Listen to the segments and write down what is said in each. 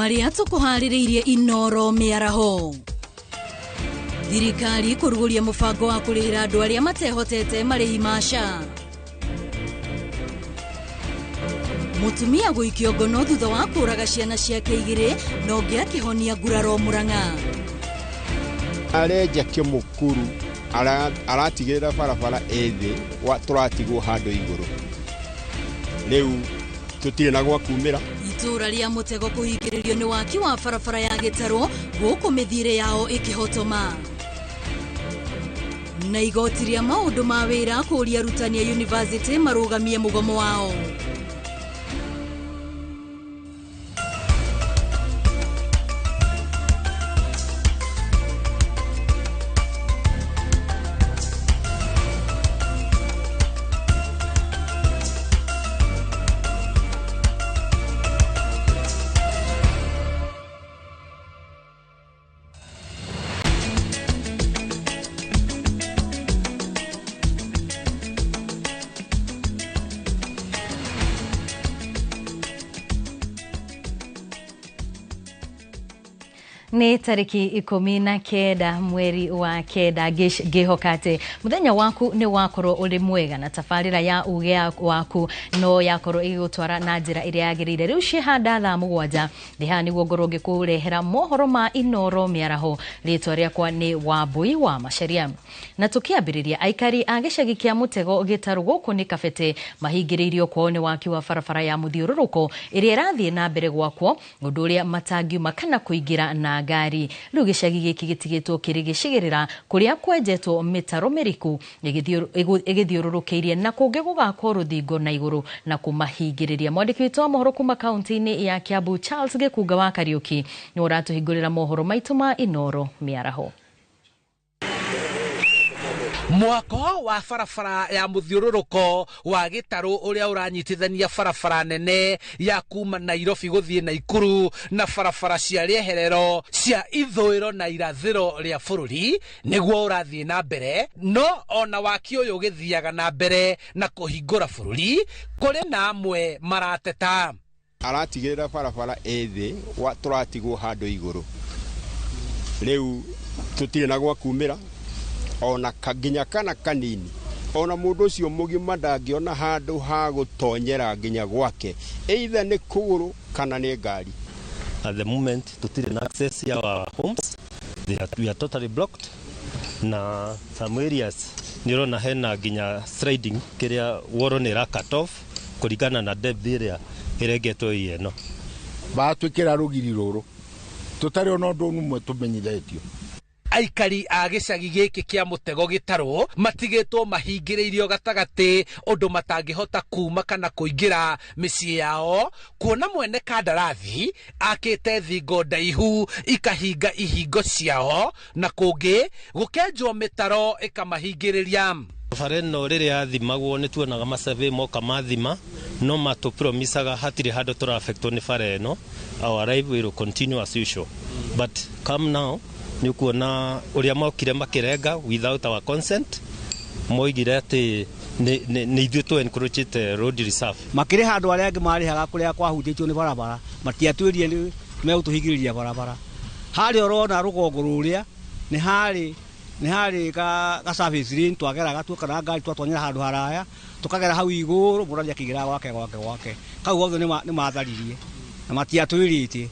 Maria tukuhaririirie Inoro miaraho. Thirikari kuruguria mubango wa kurihira andu aria matehotete marihi masha. Mutumia guikio ngono thutha wa kuraga ciana ciake igiri no ngiakihonia nguraro Murang'a. Areja kimukuru aratigirira barabara ethi wa turatigwo handu iguru. Riu tutire na gwa kumira. Itura ria Mutego kuhingiririo ni waki wa barabara ya Gitaro guku mithire yao ikihotoma. Na igoti ria maundu ma wira kuria arutani ya university marugamie mugomo wao. Ni tariki 19 mweri wa kenda gihokate muthenya waku ni wakorwo uri mwega na tafarira ya uge waku no yakorwo igutwara na njira iria yagirire riu cihanda thaa 7 ndiha niguo ngorwo ngikurehera mohoro ma Inoro miaraho ritwa riakwa ni Wambui wa Macharia na tukiambiriria aikari a gicagi kia Mutego Gitaru guku ni Kabete mahingiriirio kwao ni waki wa barabara ya muthiururuko iria irathie na mbere gwakwo undu uria matangiuma kana kuingira na gari riu gicagi giki gitigitwo kirigicigirira kuria kwenjetwo mitaro miriku igithiururukeirie na kungi gugakwo ruthingo na iguru na kumahingiriria. Mwandiki witwa mohoro kuma kaunti-ini ya Kiambu Charles Gikunga wa Kariuki ni uratuhingurira mohoro maitu ma Inoro miaraho. Mwako wa barabara ya muthiururuko wa Gitaru uria uranyitithania barabara nene ya kuma Nairobi guthie Naikuru na barabara cia rieherero cia ithuiro na irathiro ria bururi niguo urathie na mbere no ona waki uyu githiaga na mbere na kuhingura bururi kuri na amwe marateta aratigirira barabara ethi wa turatigwo handu iguru riu tutire na gwa kumira ona kaginya kana kanini ona mundu ucio mugima ndangiona handu ha gutonyera nginya gwake either ni kuguru kana ni ngari. At the moment tutire na access ya our homes, we are totally blocked na some areas nirona hena nginya sliding kiria woro ni ra cut off kurigana na depth area iregeto yeno batwikira rugiri ruru tutari ona ndu numwe tumenyithetio. Aikari a gicagi giki kia Mutego Gitaru matigitwo mahingiriirio gatagati undu matangihota kuma kana kuingira micii yao kuona mwene kandarathi akite thingo ndaihu ikahinga ihingo ciao na kungi gukenjwo mitaro ikamahingiriria. Fareno riria athimagwo ni tuonaga masurvey moka mathima no matupromisaga hatire handu tura affectwo ni fareno. Our life will continue as usual but come now ni kuona uria mokire makirenga without our consent moigire ati ni ithu to encourage road reserve makire handu aria angi marihaga kuria kwahutitio ni barabara matiatwirie ni megutuhingiriria barabara hari orona rugongo ruria ni hari ka service line twageraga tu kana ngari twatonyera handu haraya tukagera hau iguru murari akigira gwake kau gothe ni matharirie na matiatwirite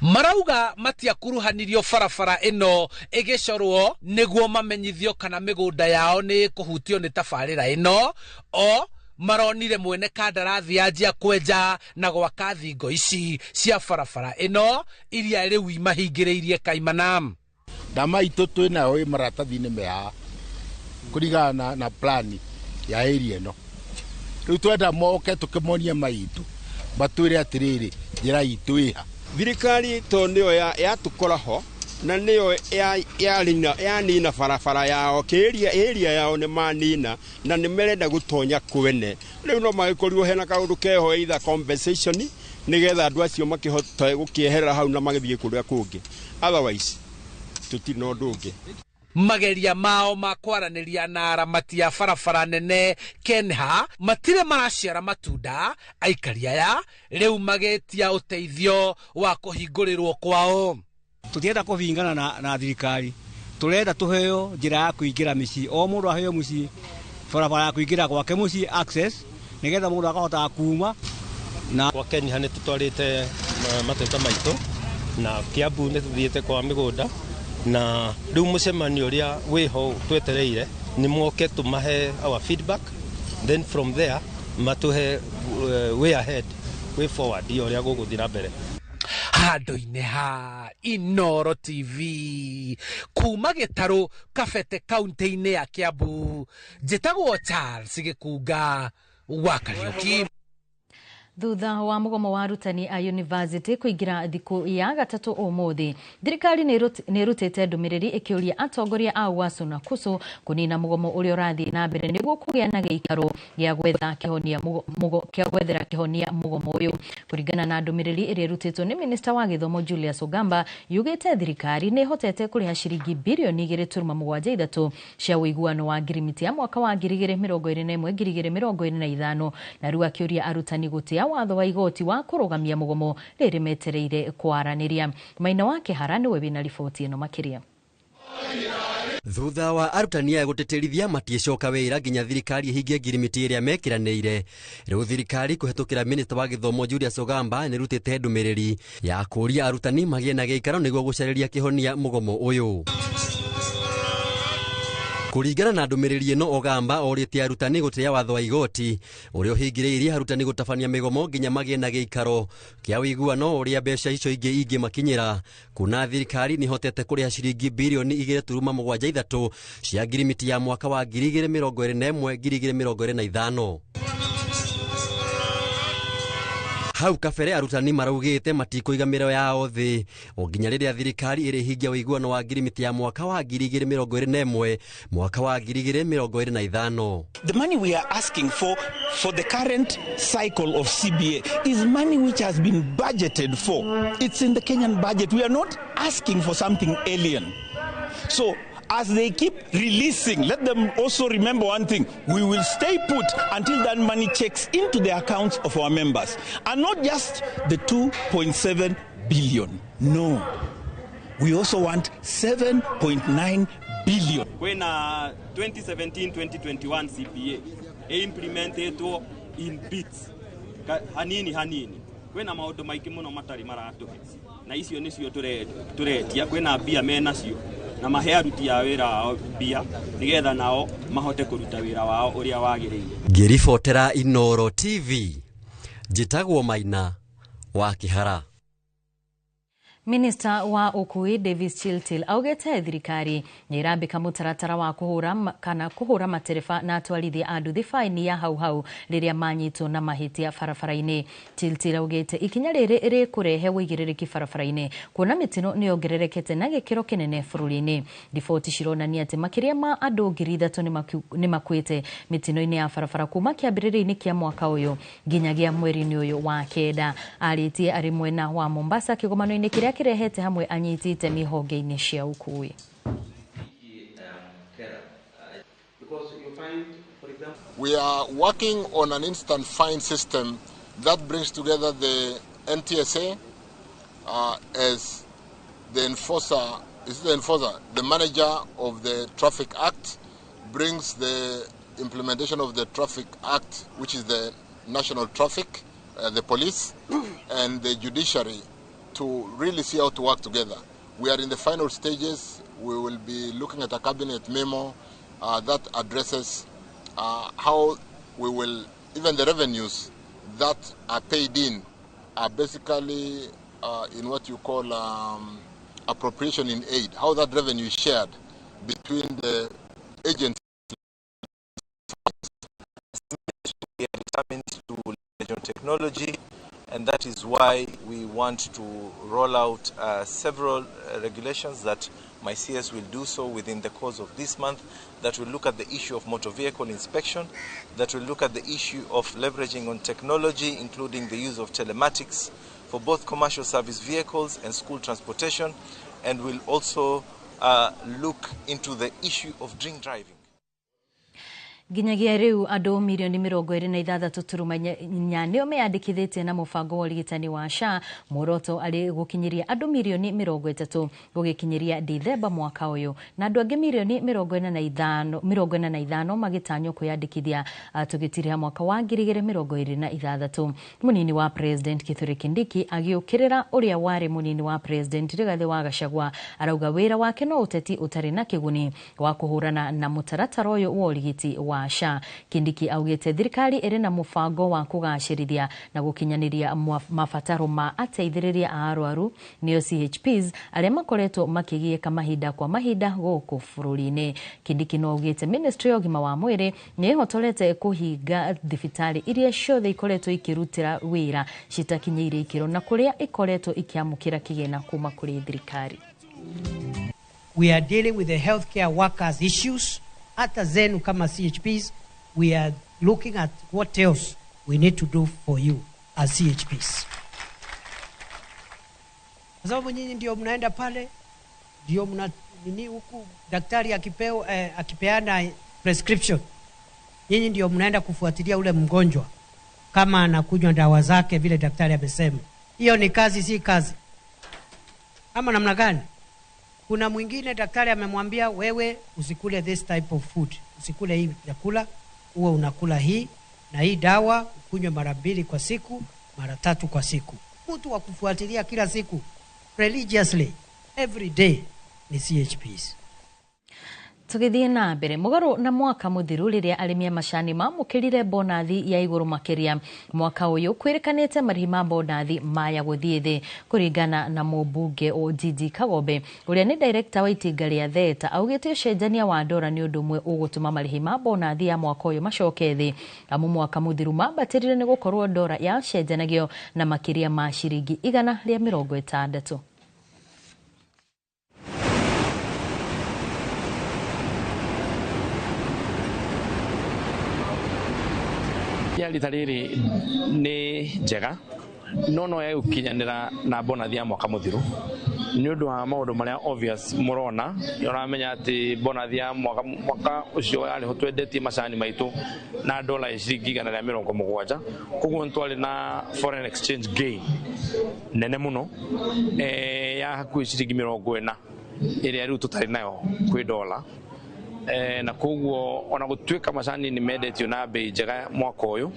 marauga matiakuruhanirio barabara ino igicorwo niguo mamenyithio kana migunda yao ni kuhutio ni tabarira ino o maronire mwene kandarathi anjia kwenja na gwaka thingo ici cia barabara ino iria riu imahingiriirie kaimana. Dama itu twinayo maratathi-ini meha kurigana na plani ya area ino riu twenda moke tukimonia maitu batwire atiriri njira itu iha. Thirikari to niyo yatukoraho na niyo yanina barabara yao area yao ni manina na ni merenda gutonya kwene riu no magikorirwo hena kaundu keho either compensation nigetha andu acio makihota gukieherera hau na magithie kuria kungi otherwise tutino ndungi. mageria mao makwaraniria na aramati ya barabara nene Kenha matire maraciara matunda, aikari aya riu magetia uteithio wa kuhingurirwo kwao. Tutienda kuvingana na thirikari, turenda tuheo njira ya kuingira micii, o mundu aheo mucii barabara ya kuingira gwake mucii access, nigetha mundu akahota kuma na kwa Kenha ni tutwarite matunda maitu na Kiambu ni tuthiite kwa migunda na riu mucemanio ria wiho twetereire ni moke tumahe our feedback, then from there matuhe way ahead, way forward yoria guguthira mbere. Handu-ini ha Inoro TV kuma Gitaru Kabete kaunti-ini ya Kiambu, njitagwo Charles Gikunga wa Kariuki. Thutha wa mugomo wa arutani a university kuingira thiku ya gatatu umuthi, thirikari nirutite ndumiriri ikiuria atongoria a UASU na KUSU kunina mugomo uria urathi na mbere niguo kugia na giikaro gia gwetha kihonia mugomo uyu. Kuringana na ndumiriri iria irutitwo ni Minister wa Githomo Julius Ogamba, yugite thirikari ni hotete kuriha ciringi bilioni 2.73 cia uiguano wa ngirimiti ya mwaka wa 2021-2025 na riu akiuria arutani gutia watho wa igoti wa kurugamia mugomo riri metereire kwaraniria. Maina wake harani we bina riboti ino makiria. Thutha wa arutani ya guteterithia matiecoka wira nginya thirikari ihingie ngirimiti iria mekiraniire, riu thirikari kuhetukira Minister wa Githomo Julius Ogamba ni rutite ndumiriri ya kuria arutani magie na giikaro niguo gucariria kihonia mugomo uyu. Kuringana na ndumiriri ino, Ogamba oritie arutani gutia watho wa igoti uria uhingiriirie arutani gutabania migomo nginya magie na giikaro kia uiguano uria mbeca icio ingi makinyira, kuna thirikari ni hotete kuriha ciringi bilioni 2.73 cia ngirimiti ya mwaka wa 2021-2025. Hau kabere arutani maraugite matikuigamiro yao thi nginya riria thirikari irihingia uiguano wa ngirimiti ya mwaka wa 2021 mwaka wa 2025. The money we are asking for the current cycle of CBA is money which has been budgeted for. It's in the Kenyan budget. We are not asking for something alien. So as they keep releasing, let them also remember one thing: we will stay put until that money checks into the accounts of our members, and not just the 2.7 billion. No, we also want 7.9 billion. When 2017-2021 CPA implemented in bits hanini kwena maundu maiki muno matari maratuhe na icio nicio turetia kwena bia menacio na mahe aruti a wira bia nigetha nao mahote kuruta wira wao uria wagiriire. Ngiribotera Inoro TV, njitagwo Maina wa Kihara. Minister wa Ukui Davis Chiltil augete thirikari ni irambika mutaratara wa kuhura matereba na atwarithia a nduthi faini ya hau riria manyitwo na mahitia barabara-ini. Chiltil augete ikinya riri iri kurehe wigirирiki barabara-ini kuona mitino ni ongererekete na gikiro kinene bururi-ini. Riboti cironania ati makiria ma andu 3,000 ni makuite mitino-ini ya barabara kuma kiambiriri-ini kia mwaka uyu nginyagia mweri-ini uyu wa kenda. Aritie ari mwena wa Mombasa kigomano-ini kiria kirehete hamwe anyiti itemi honge-ini cia ukui. We are working on an instant fine system that brings together the NTSA as the enforcer. The manager of the Traffic Act brings the implementation of the Traffic Act, which is the National Traffic, the police, and the judiciary, to really see how to work together. We are in the final stages. We will be looking at a cabinet memo that addresses how we will, even the revenues that are paid in are basically in what you call appropriation in aid, how that revenue is shared between the agencies. We are determined to leverage on technology, and that is why we want to roll out several regulations that my CS will do so within the course of this month, that will look at the issue of motor vehicle inspection, that will look at the issue of leveraging on technology, including the use of telematics for both commercial service vehicles and school transportation, and will also look into the issue of drink driving. Ginyagia riu andu milioni 26.4 nio meyandikithĩtie na mũbango wa ũrigitani wa SHA. Muoroto ari gukinyiria andu milioni 30 gugikinyiria Dithemba mwaka uyu, na andu angi milioni 45 magitanywo kwiyandikithia tugitiriha mwaka wa 2026. Munini wa President Kithure Kindiki agiukirira uria wari munini wa President Rigathi wa Gachagua arauga wira wake no uteti utari na kiguni wa kuhurana na mutaratara uyu wa urigiti wa SHA. Kindiki augite thirikari iri na mubango wa kugacirithia na gukinyaniria mabataro ma ateithĩrĩria a arwaru nio CHPs aria makoretwo makigieka mahinda kwa mahinda guku bururi-ini. Kindiki no augite Ministry of Gima wa Mwiri ni ihotorete kuhinga thibitari iria ciothe ikoretwo ikirutira wira citakinyire ikiro na kuria ikoretwo ikiamukira kigena kuma kuri thirikari. We are dealing with the healthcare workers issues. Hata zenu kama CHPs, we are looking at what else we need to do for you as CHPs. Kwa sababu nyinyi ndio mnaenda pale, ndio mna nini huku daktari akipeana prescription. Nyinyi ndio mnaenda kufuatilia ule mgonjwa kama anakunywa dawa zake vile daktari amesema. Hiyo ni kazi, si kazi? Ama namna gani? Kuna mwingine daktari amemwambia wewe usikule this type of food, usikule hii chakula, uwe unakula hii na hii dawa, ukunywe mara 2 kwa siku, mara 3 kwa siku. Mtu wa kufuatilia kila siku religiously every day ni CHPs. Tugithie na mbere mugaru na mwaka muthiru riria arimi macani mamukirire bonathi ya iguru makiria mwaka uyu kwirikanite marihi ma bonathi maya guthie thi kuringana na mubunge o Gigi Kagombe uria ni director wa itinga ria Theta augite ucenjania wa ndora ni undu mwe ugutuma marihi ma bonathi ya mwaka uyu macoke thi amu mwaka muthiru mambatirire ni gukorwo ndora ya cenjanagio na makiria ma ciringi 160. Ya rita riri ni njega no ya gukinyanira na bonathi ya mwaka muthiru ni undu wa maundu maria obvious murona uramenya ati bonathi ya mwaka ucio yari hotwendetie macani maitu na dola ciringi 170 koguo ntwari na foreign exchange gain nene muno ya hakuhi ciringi 40 iria riu tutari nayo kwi dola na koguo ona gutwika macani ni mendetio na bei njega mwaka uyu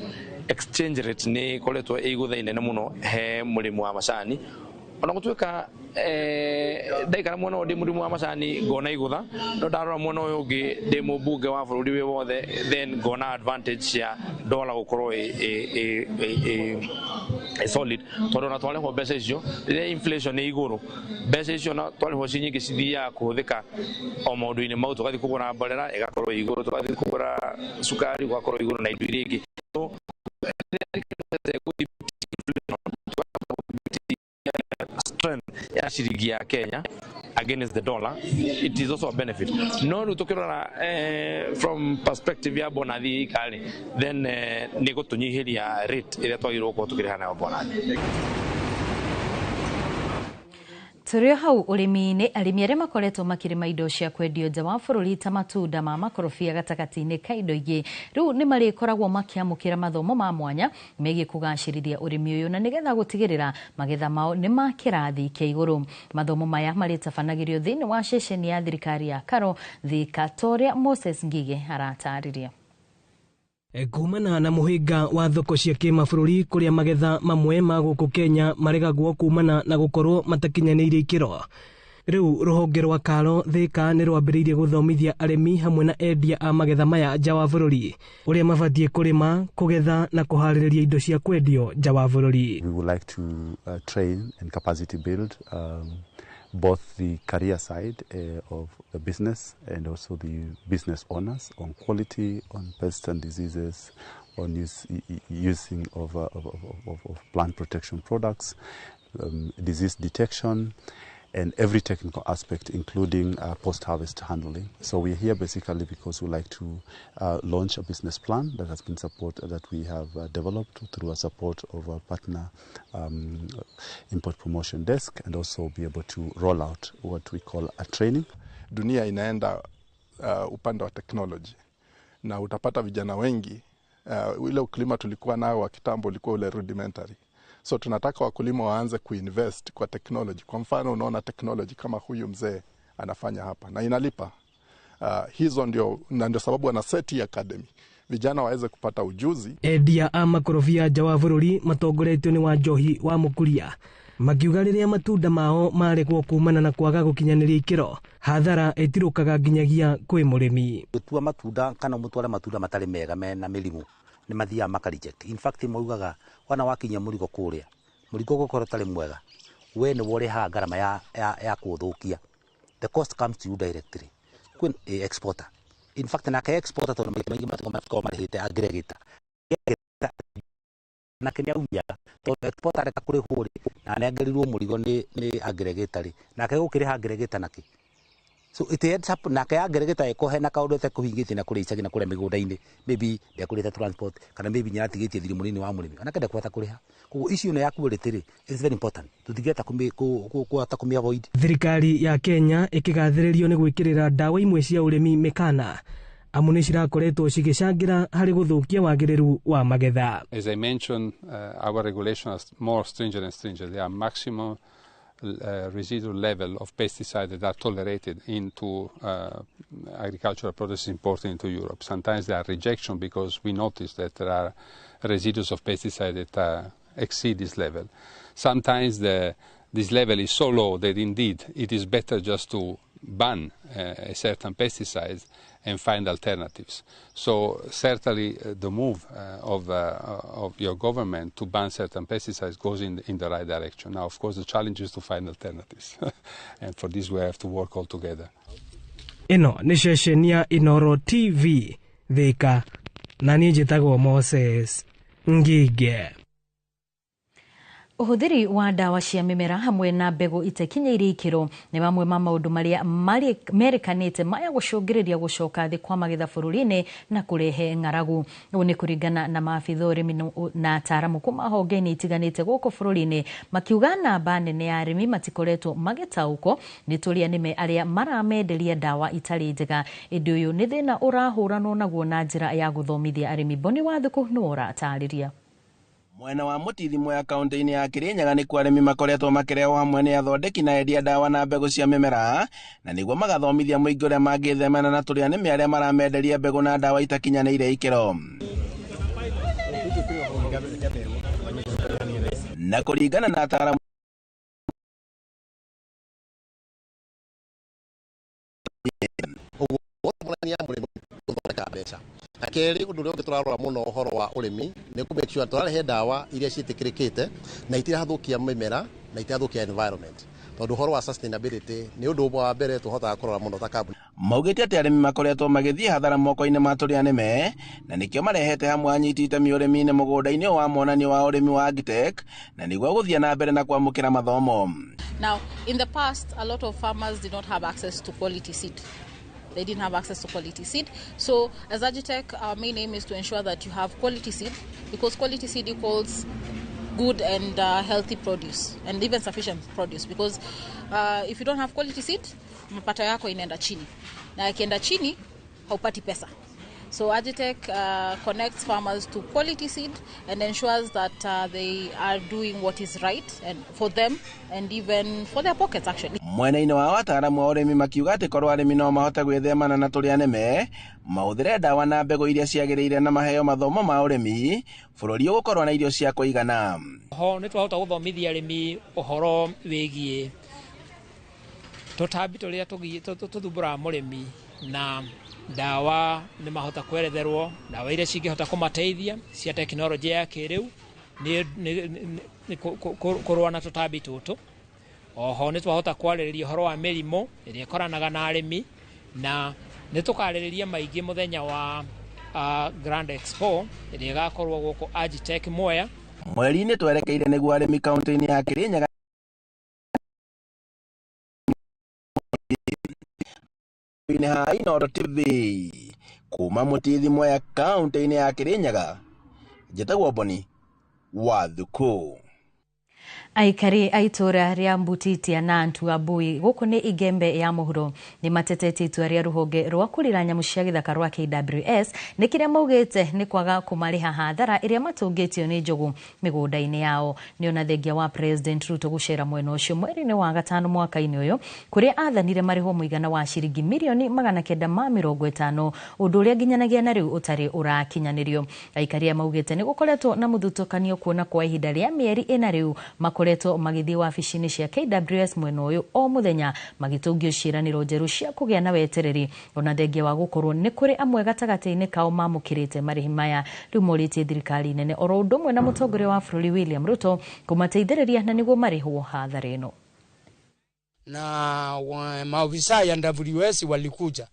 exchange rate ni koletwo iguthaine na muno he murimu wa macani ona gutwika daikara mwana odi murimu wa macani gona igutha no darora mwana uyu ungi ndi mubunge wa bururi we wothe then gona advantage ya dollar gukorwo solid tondu na twale ho mbeca icio riria inflation ni iguru mbeca icio na twale ho cinyingi cithia kuhuthika o maundu-ini mau tugathi kugura mborera igakorwo iguru tugathi kugura sukari ugakorwo iguru na indo iria ingi strength ya ciringi ya Kenya against the dollar, it is also a benefit. No tukirora from perspective ya bonathi kali then ni gutunyihiria rate ira twagirwo ko tukirihana bonathi. Turio hau urimi-ini arimi aria makoretwo makirima indo cia kwendio nja wa bururi ta matunda ma makorobia gatagati-ini ka indo ingi riu ni marikoragwo makiamukira mathomo ma mwanya megie kugacirithia urimi uyu na nigetha gutigirira magetha mao ni ma kirathi kia iguru. Mathomo maya maritabanagĩrio thiini wa ceceni ya thirikari ya Karo Thika Toria Moses Ngige aratariria. Kumana na muhinga wa thoko cia kimabũrũri kuria magetha mamwe ma guku Kenya maregagwo kumana na gukorwo matakinyanĩire ikiro. Riu ruhonge rwa Karo Thika ni rwambĩrĩirie guthomithia arimi hamwe na endia a magetha maya nja wa bũrũri uria mabatie kurima kugetha na kuharĩrĩria indo cia kwendio nja wa bũrũri. We would like to train and capacity build both the career side of the business and also the business owners on quality, on pests and diseases, on using of plant protection products, disease detection, and every technical aspect, including post-harvest handling. So we're here basically because we like to launch a business plan that has been that we have developed through a support of our partner import promotion desk, and also be able to roll out what we call a training. dunia inaenda upande wa technology, na utapata vijana wengi ule ukulima tulikuwa nao wa kitambo ulikuwa ule rudimentary. So tunataka wakulima waanze kuinvest kwa technology. Kwa mfano unaona technology kama huyu mzee anafanya hapa na inalipa. Hizo ndio sababu wana SETI Academy, vijana waweze kupata ujuzi. Endia a makorobia nja wa bũrũri matongoretio nĩ Wanjohi wa Mũkuria makiuga rĩrĩa matunda mao maregwo kumana na kwaga gũkinyanĩria ikĩro, hathara ĩtirũkaga nginyagia kwĩ mũrĩmi. Gũtua matunda kana mũtware matunda matarĩ mega mena mĩrimũ nĩ mathiaga makareject. In fact maugaga wana wakinya mũrigo kũrĩa, mũrigo gũkorwo tarĩ mwega, we nĩ woreha ngarama ya kũthũkia. The cost comes to you directly. Kwĩ exporter. In fact nake exporter tondũ maingĩ matiko marĩhĩte aggregator. Na kenya umia tondũ exporter reka kũrĩ hũrĩ na nengerirwo mũrigo nĩ aggregator nake gũkĩrĩha aggregator nake. So it ends up nake aggregator ekohe na kaũndũ kũhingĩtie na kũrĩa icagi na kũrĩa mĩgũnda-inĩ, maybe ndekũrĩte transport kana maybe nyaratigĩtie thiri-inĩ wa mũrĩmi onake ndekũhota kũrĩha. Koguo issue ĩno ya quality is very important, tũtingĩhota kũhota kũmĩ-avoid. Thirikari ya Kenya ĩkĩgathĩrĩrio nĩ gwĩkĩrĩra ndawa imwe cia ũrĩmi mĩkana amu nĩ cirakoretwo cigĩcangĩra harĩ gũthũkia wagĩrĩru wa magetha. As I mentioned, our regulations are more stringent and stringent. There are maximum residual level of pesticides that are tolerated into agricultural products imported into Europe. Sometimes there are rejection because we notice that there are residues of pesticides that exceed this level. Sometimes this level is so low that indeed it is better just to ban a certain pesticides and find alternatives. So certainly the move of your government to ban certain pesticides goes in the right direction. Now, of course, the challenge is to find alternatives. And for this we have to work all together. Ino nĩ ceceni ya Inoro TV Thika na niĩ njĩtagwo Moses Ngige. Ũhũthĩri wa ndawa cia mĩmera hamwe na mbegũ itakinyĩire ikĩro nĩ mamwe ma maũndũ marĩa merĩkanĩte maya gũcũngĩrĩria gũcoka thĩ kwa magetha bũrũri-inĩ na kũrehe ng'aragu. Ũũ nĩ kũringana na maabitha ũrĩmi na ataaramu kuma honge-inĩ itiganĩte gũkũ bũrũri-inĩ, makiuga namba nene ya arĩmi matikoretwo magĩtaũkwo nĩ tũrĩa nĩme arĩa maramenderia ndawa itarĩ njega. Ĩndĩ ũyũ nĩ thĩna ũrahũranwo naguo na njĩra ya gũthomithia arĩmi. Boni Wathũkũ nĩwe ũratarĩria. Mwena wa Mũtithimo ya kaunti-inĩ ya Kirinyaga nĩ kwa arĩmi makoretwo makĩrehwo hamwe nĩ athondeki na endia ndawa na mbegũ cia mĩmera na nĩguo magathomithia mũingĩ ũrĩa mangĩthemana na tũrĩa nĩme arĩa maramenderia mbegũ na ndawa itakinyanĩire ikĩro. Na kũringana na ataaramu Akeri undu uri turarora muno uhoro wa urimi ni ku make sure turarehe ndawa iria citikirikite na itirathũkia mimera na itirathũkia environment. Tondu uhoro wa sustainability ni undu wa mbere tuhotaga kurora muno ta kambuni. Maugĩte atĩ arĩmi makoretwo magĩthiĩ hathara moko-inĩ ma tũrĩa nĩme na nĩkĩo marehete hamwe anyiti itemi ũrĩmi-inĩ mũgũnda-inĩ wa monanio wa ũrĩmi wa Agitech na nĩguo gũthiĩ na mbere na kwamũkĩra mathomo. Now, in the past, a lot of farmers did not have access to quality seed. They didn't have access to quality seed. So as Agitech, our main aim is to ensure that you have quality seed, because quality seed equals good and healthy produce and even sufficient produce, because if you don't have quality seed, mapato yako inaenda chini. Na ikienda chini, haupati pesa. So Agitech connects farmers to quality seed and ensures that they are doing what is right and for them and even for their pockets actually. Mwena-inĩ wa wataaramu wa ũrĩmi makiuga atĩ korwo arĩmi no mahote gwĩthemana na tũrĩa nĩme, mahũthĩre ndawa na mbegũ iria ciagĩrĩire na maheo mathomo ma ũrĩmi, bũrũri ũgũkorwo na irio cia kũigana. Ho nĩ twahota gũthomithia arĩmi ũhoro wĩgiĩ tũtambi tũrĩa tũthumbũraga mũrĩmi na ndawa nĩ mahota kweretherwo ndawa iria cingĩhota kũmateithia cia tekinoronjĩ ya kĩrĩu nĩ kũrũa na tũtambi tũtũ. Oho nĩ twahota kwarĩrĩria ũhoro wa mĩrimũ ĩrĩa ĩkoranaga na arĩmi na nĩ tũkarĩrĩria maingĩ mũthenya wa Grand Expo ĩrĩa ĩgakorwo gũkũ Agitech Mwea. Mweri-inĩ twerekeire nĩguo arĩmi kaunti-inĩ ya Kirinyaga ha Inoro TV kuma Mũtithimo ya kaunti-inĩ ya Kirinyaga, njĩtagwo Boni Wathũkũ. Aikari aitura ria Mbutitia na Ntuabui guku ni igembe ya muhuro ni matetete itua ria ruhonge rwa kurira nyamu cia githaka rwa KWS ni kiria maugite ni kwaga kumariha hathara iria matungitio ni njogu migunda-ini yao. Ni ona thengia wa President Ruto gucera mwena ucio mweri-ini wa gatano mwaka-ini uyu kuria athanire mariho muigana wa shiringi milioni 950 undu uria nginyanagia na riu utari urakinyanirio. Aikari maugite ni gukoretwo na muthutukanio kuona kwa ihinda ria mieri ina riu makoretwo magithi wabici-ini cia KWS mwena uyu o muthenya magitungio ciraniro njeru cia kugia na wetereri. Ona thengia wa gukorwo ni kuri amwe gatagati-ini kao mamukirite marihi maya riu moritie thirikari nene oro undu mwe na mutongoria wa bururi William Ruto kumateithĩrĩria na niguo marihwo hathara ĩno. Na maofisa ya WS walikuja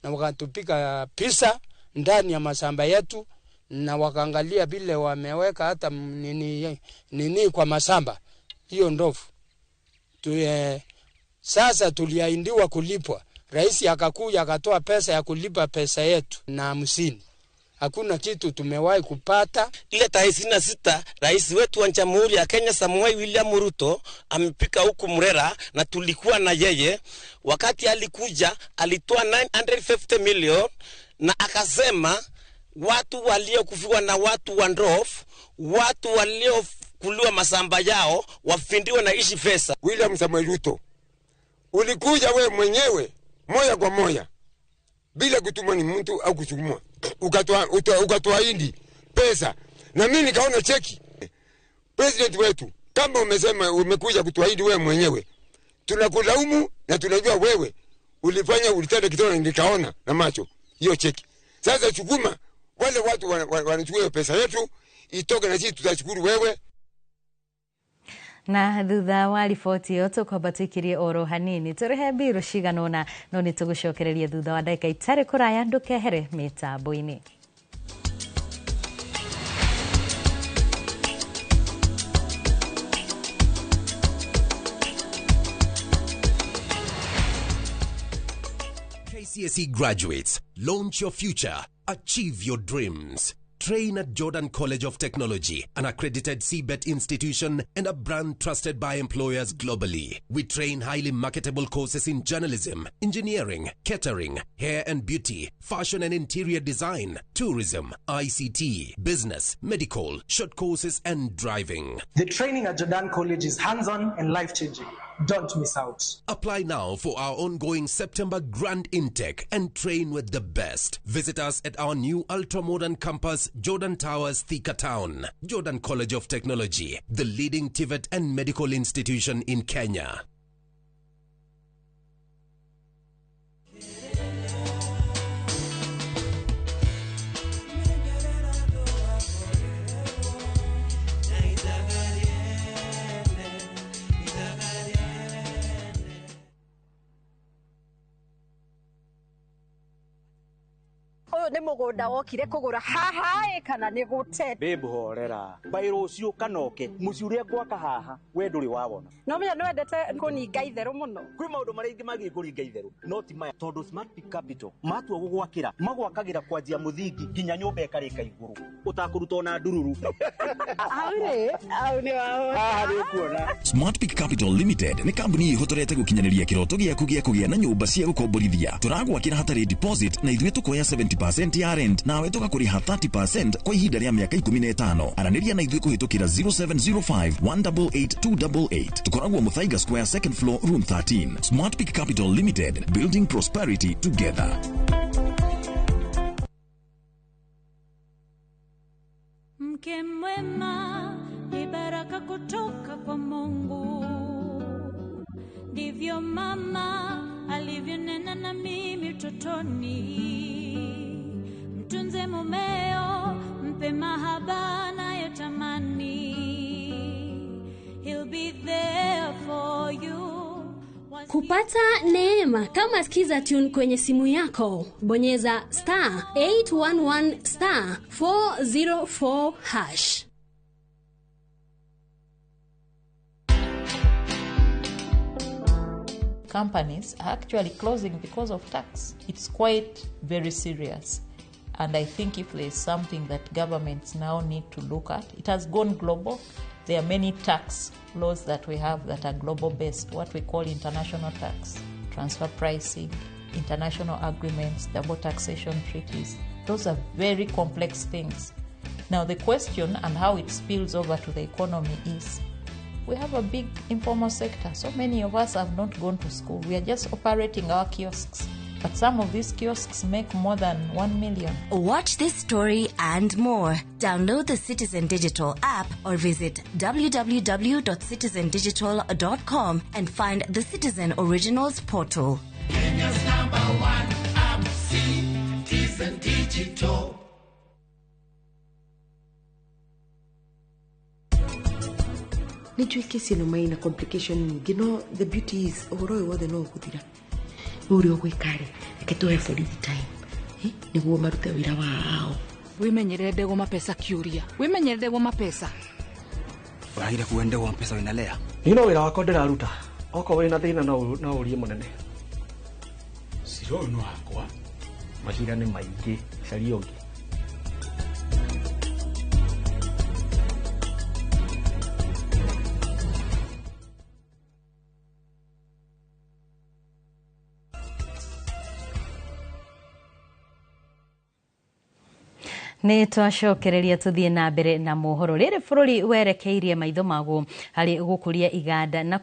na wakatupika pisa ndani ya mashamba yetu na wakaangalia vile wameweka hata nini kwa mashamba hiyo ndovu. Sasa tuliahindiwa kulipwa. Rais akakuja akatoa pesa ya kulipa pesa yetu na 50. Hakuna kitu tumewahi kupata. Ile tarehe 26 rais wetu wa Jamhuri ya Kenya Samuel William Ruto amepika huku Murera na tulikuwa na yeye. Wakati alikuja alitoa 950 million na akasema watu waliokufiwa na watu wa ndovu, watu waliokuliwa masamba yao wafindiwe na ishi pesa. William Samuel Ruto, ulikuja we mwenyewe moja kwa moja bila kutumwa ni mtu au kusukumwa, ukatoa indi pesa na mimi nikaona cheki. President wetu, kama umesema umekuja kutoa indi wewe mwenyewe, tunakulaumu na tunajua wewe ulitenda kitendo, nikaona na macho hiyo cheki. Sasa chukuma wale watu wanachukua pesa yetu itoke na sisi tutashukuru wewe. Na thutha wa riboti ĩyo tũkwambatikirie oro hanini tũrehe mbirũ ciganona no nĩ tũgũcokereria thutha wa ndagĩka itarĩ kũraya ndũkehere mĩtambo-inĩ. KCSE graduates, launch your future, achieve your dreams. Train at Jordan College of Technology, an accredited CBET institution and a brand trusted by employers globally. We train highly marketable courses in journalism, engineering, catering, hair and beauty, fashion and interior design, tourism, ICT, business, medical, short courses and driving. The training at Jordan College is hands-on and life-changing. Don't miss out. Apply now for our ongoing September Grand Intake and train with the best. Visit us at our new ultra-modern campus, Jordan Towers, Thika Town. Jordan College of Technology, the leading TVET and medical institution in Kenya. Ni mugunda wokire kugura haha kana ni gute babe horera bairo cio kanoke muciuria gwaka haha we nduri wabona no menya no wendete kuninga itheru muno kwi maundu maraingi magi kuringa itheru no ti maya tondu Smart Peak Capital matua gugwakira magwakagira kwanjia muthingi nginya nyumba ikarika iguru utakuruta na ndururu au ni wao Smart Peak Capital Limited ni kambuni ihotorete gukinyaniria kiroto giaku gia kugia na nyumba cia gukomborithia turagwakira hatari deposit na ithuĩ tukoya 70% ya rent nawe tugakuriha 30% kwa ihinda rĩa miaka 15. Araniria na ithuĩ kuhitukira 0705 188 288. Tukoragwo Muthaiga Square, second floor, room 13. Smart Peak Capital Limited, building prosperity together. Mke mwema ni baraka kutoka kwa Mungu. Ndivyo mama alivyonena na mimi utotoni. Mtunze mumeo, mpe mahaba nayotamani. He'll be there for you. Kupata neema kama skiza tune kwenye simu yako, bonyeza *811 *404#. Companies are actually closing because of tax. It's quite very serious. And I think if there's something that governments now need to look at, it has gone global. There are many tax laws that we have that are global based, what we call international tax, transfer pricing, international agreements, double taxation treaties. Those are very complex things. Now the question and how it spills over to the economy is, we have a big informal sector. So many of us have not gone to school. We are just operating our kiosks. But some of these kiosks make more than 1 million. Watch this story and more. Download the Citizen Digital app or visit www.citizendigital.com and find the Citizen Originals portal. Kenya's #1 app, Citizen Digital. Nijue kesi no maina complication nyingi no the beauty is uhoro wothe no guthira uri ogwikare reke tuhe borithi time niguo marute wira wao wimenyerere ndego mapesa kiuria wimenyerere ndego mapesa urahire kuende wa pesa winalea nino wira wako ndiraruta oko wina thina no urie munene siro no akwa mahira ni maingi caria ungi Nĩ twacokereria tuthie na mbere na mohoro rĩrĩ bũrũri werekeirie maitho maguo harĩ gũkũria iganda na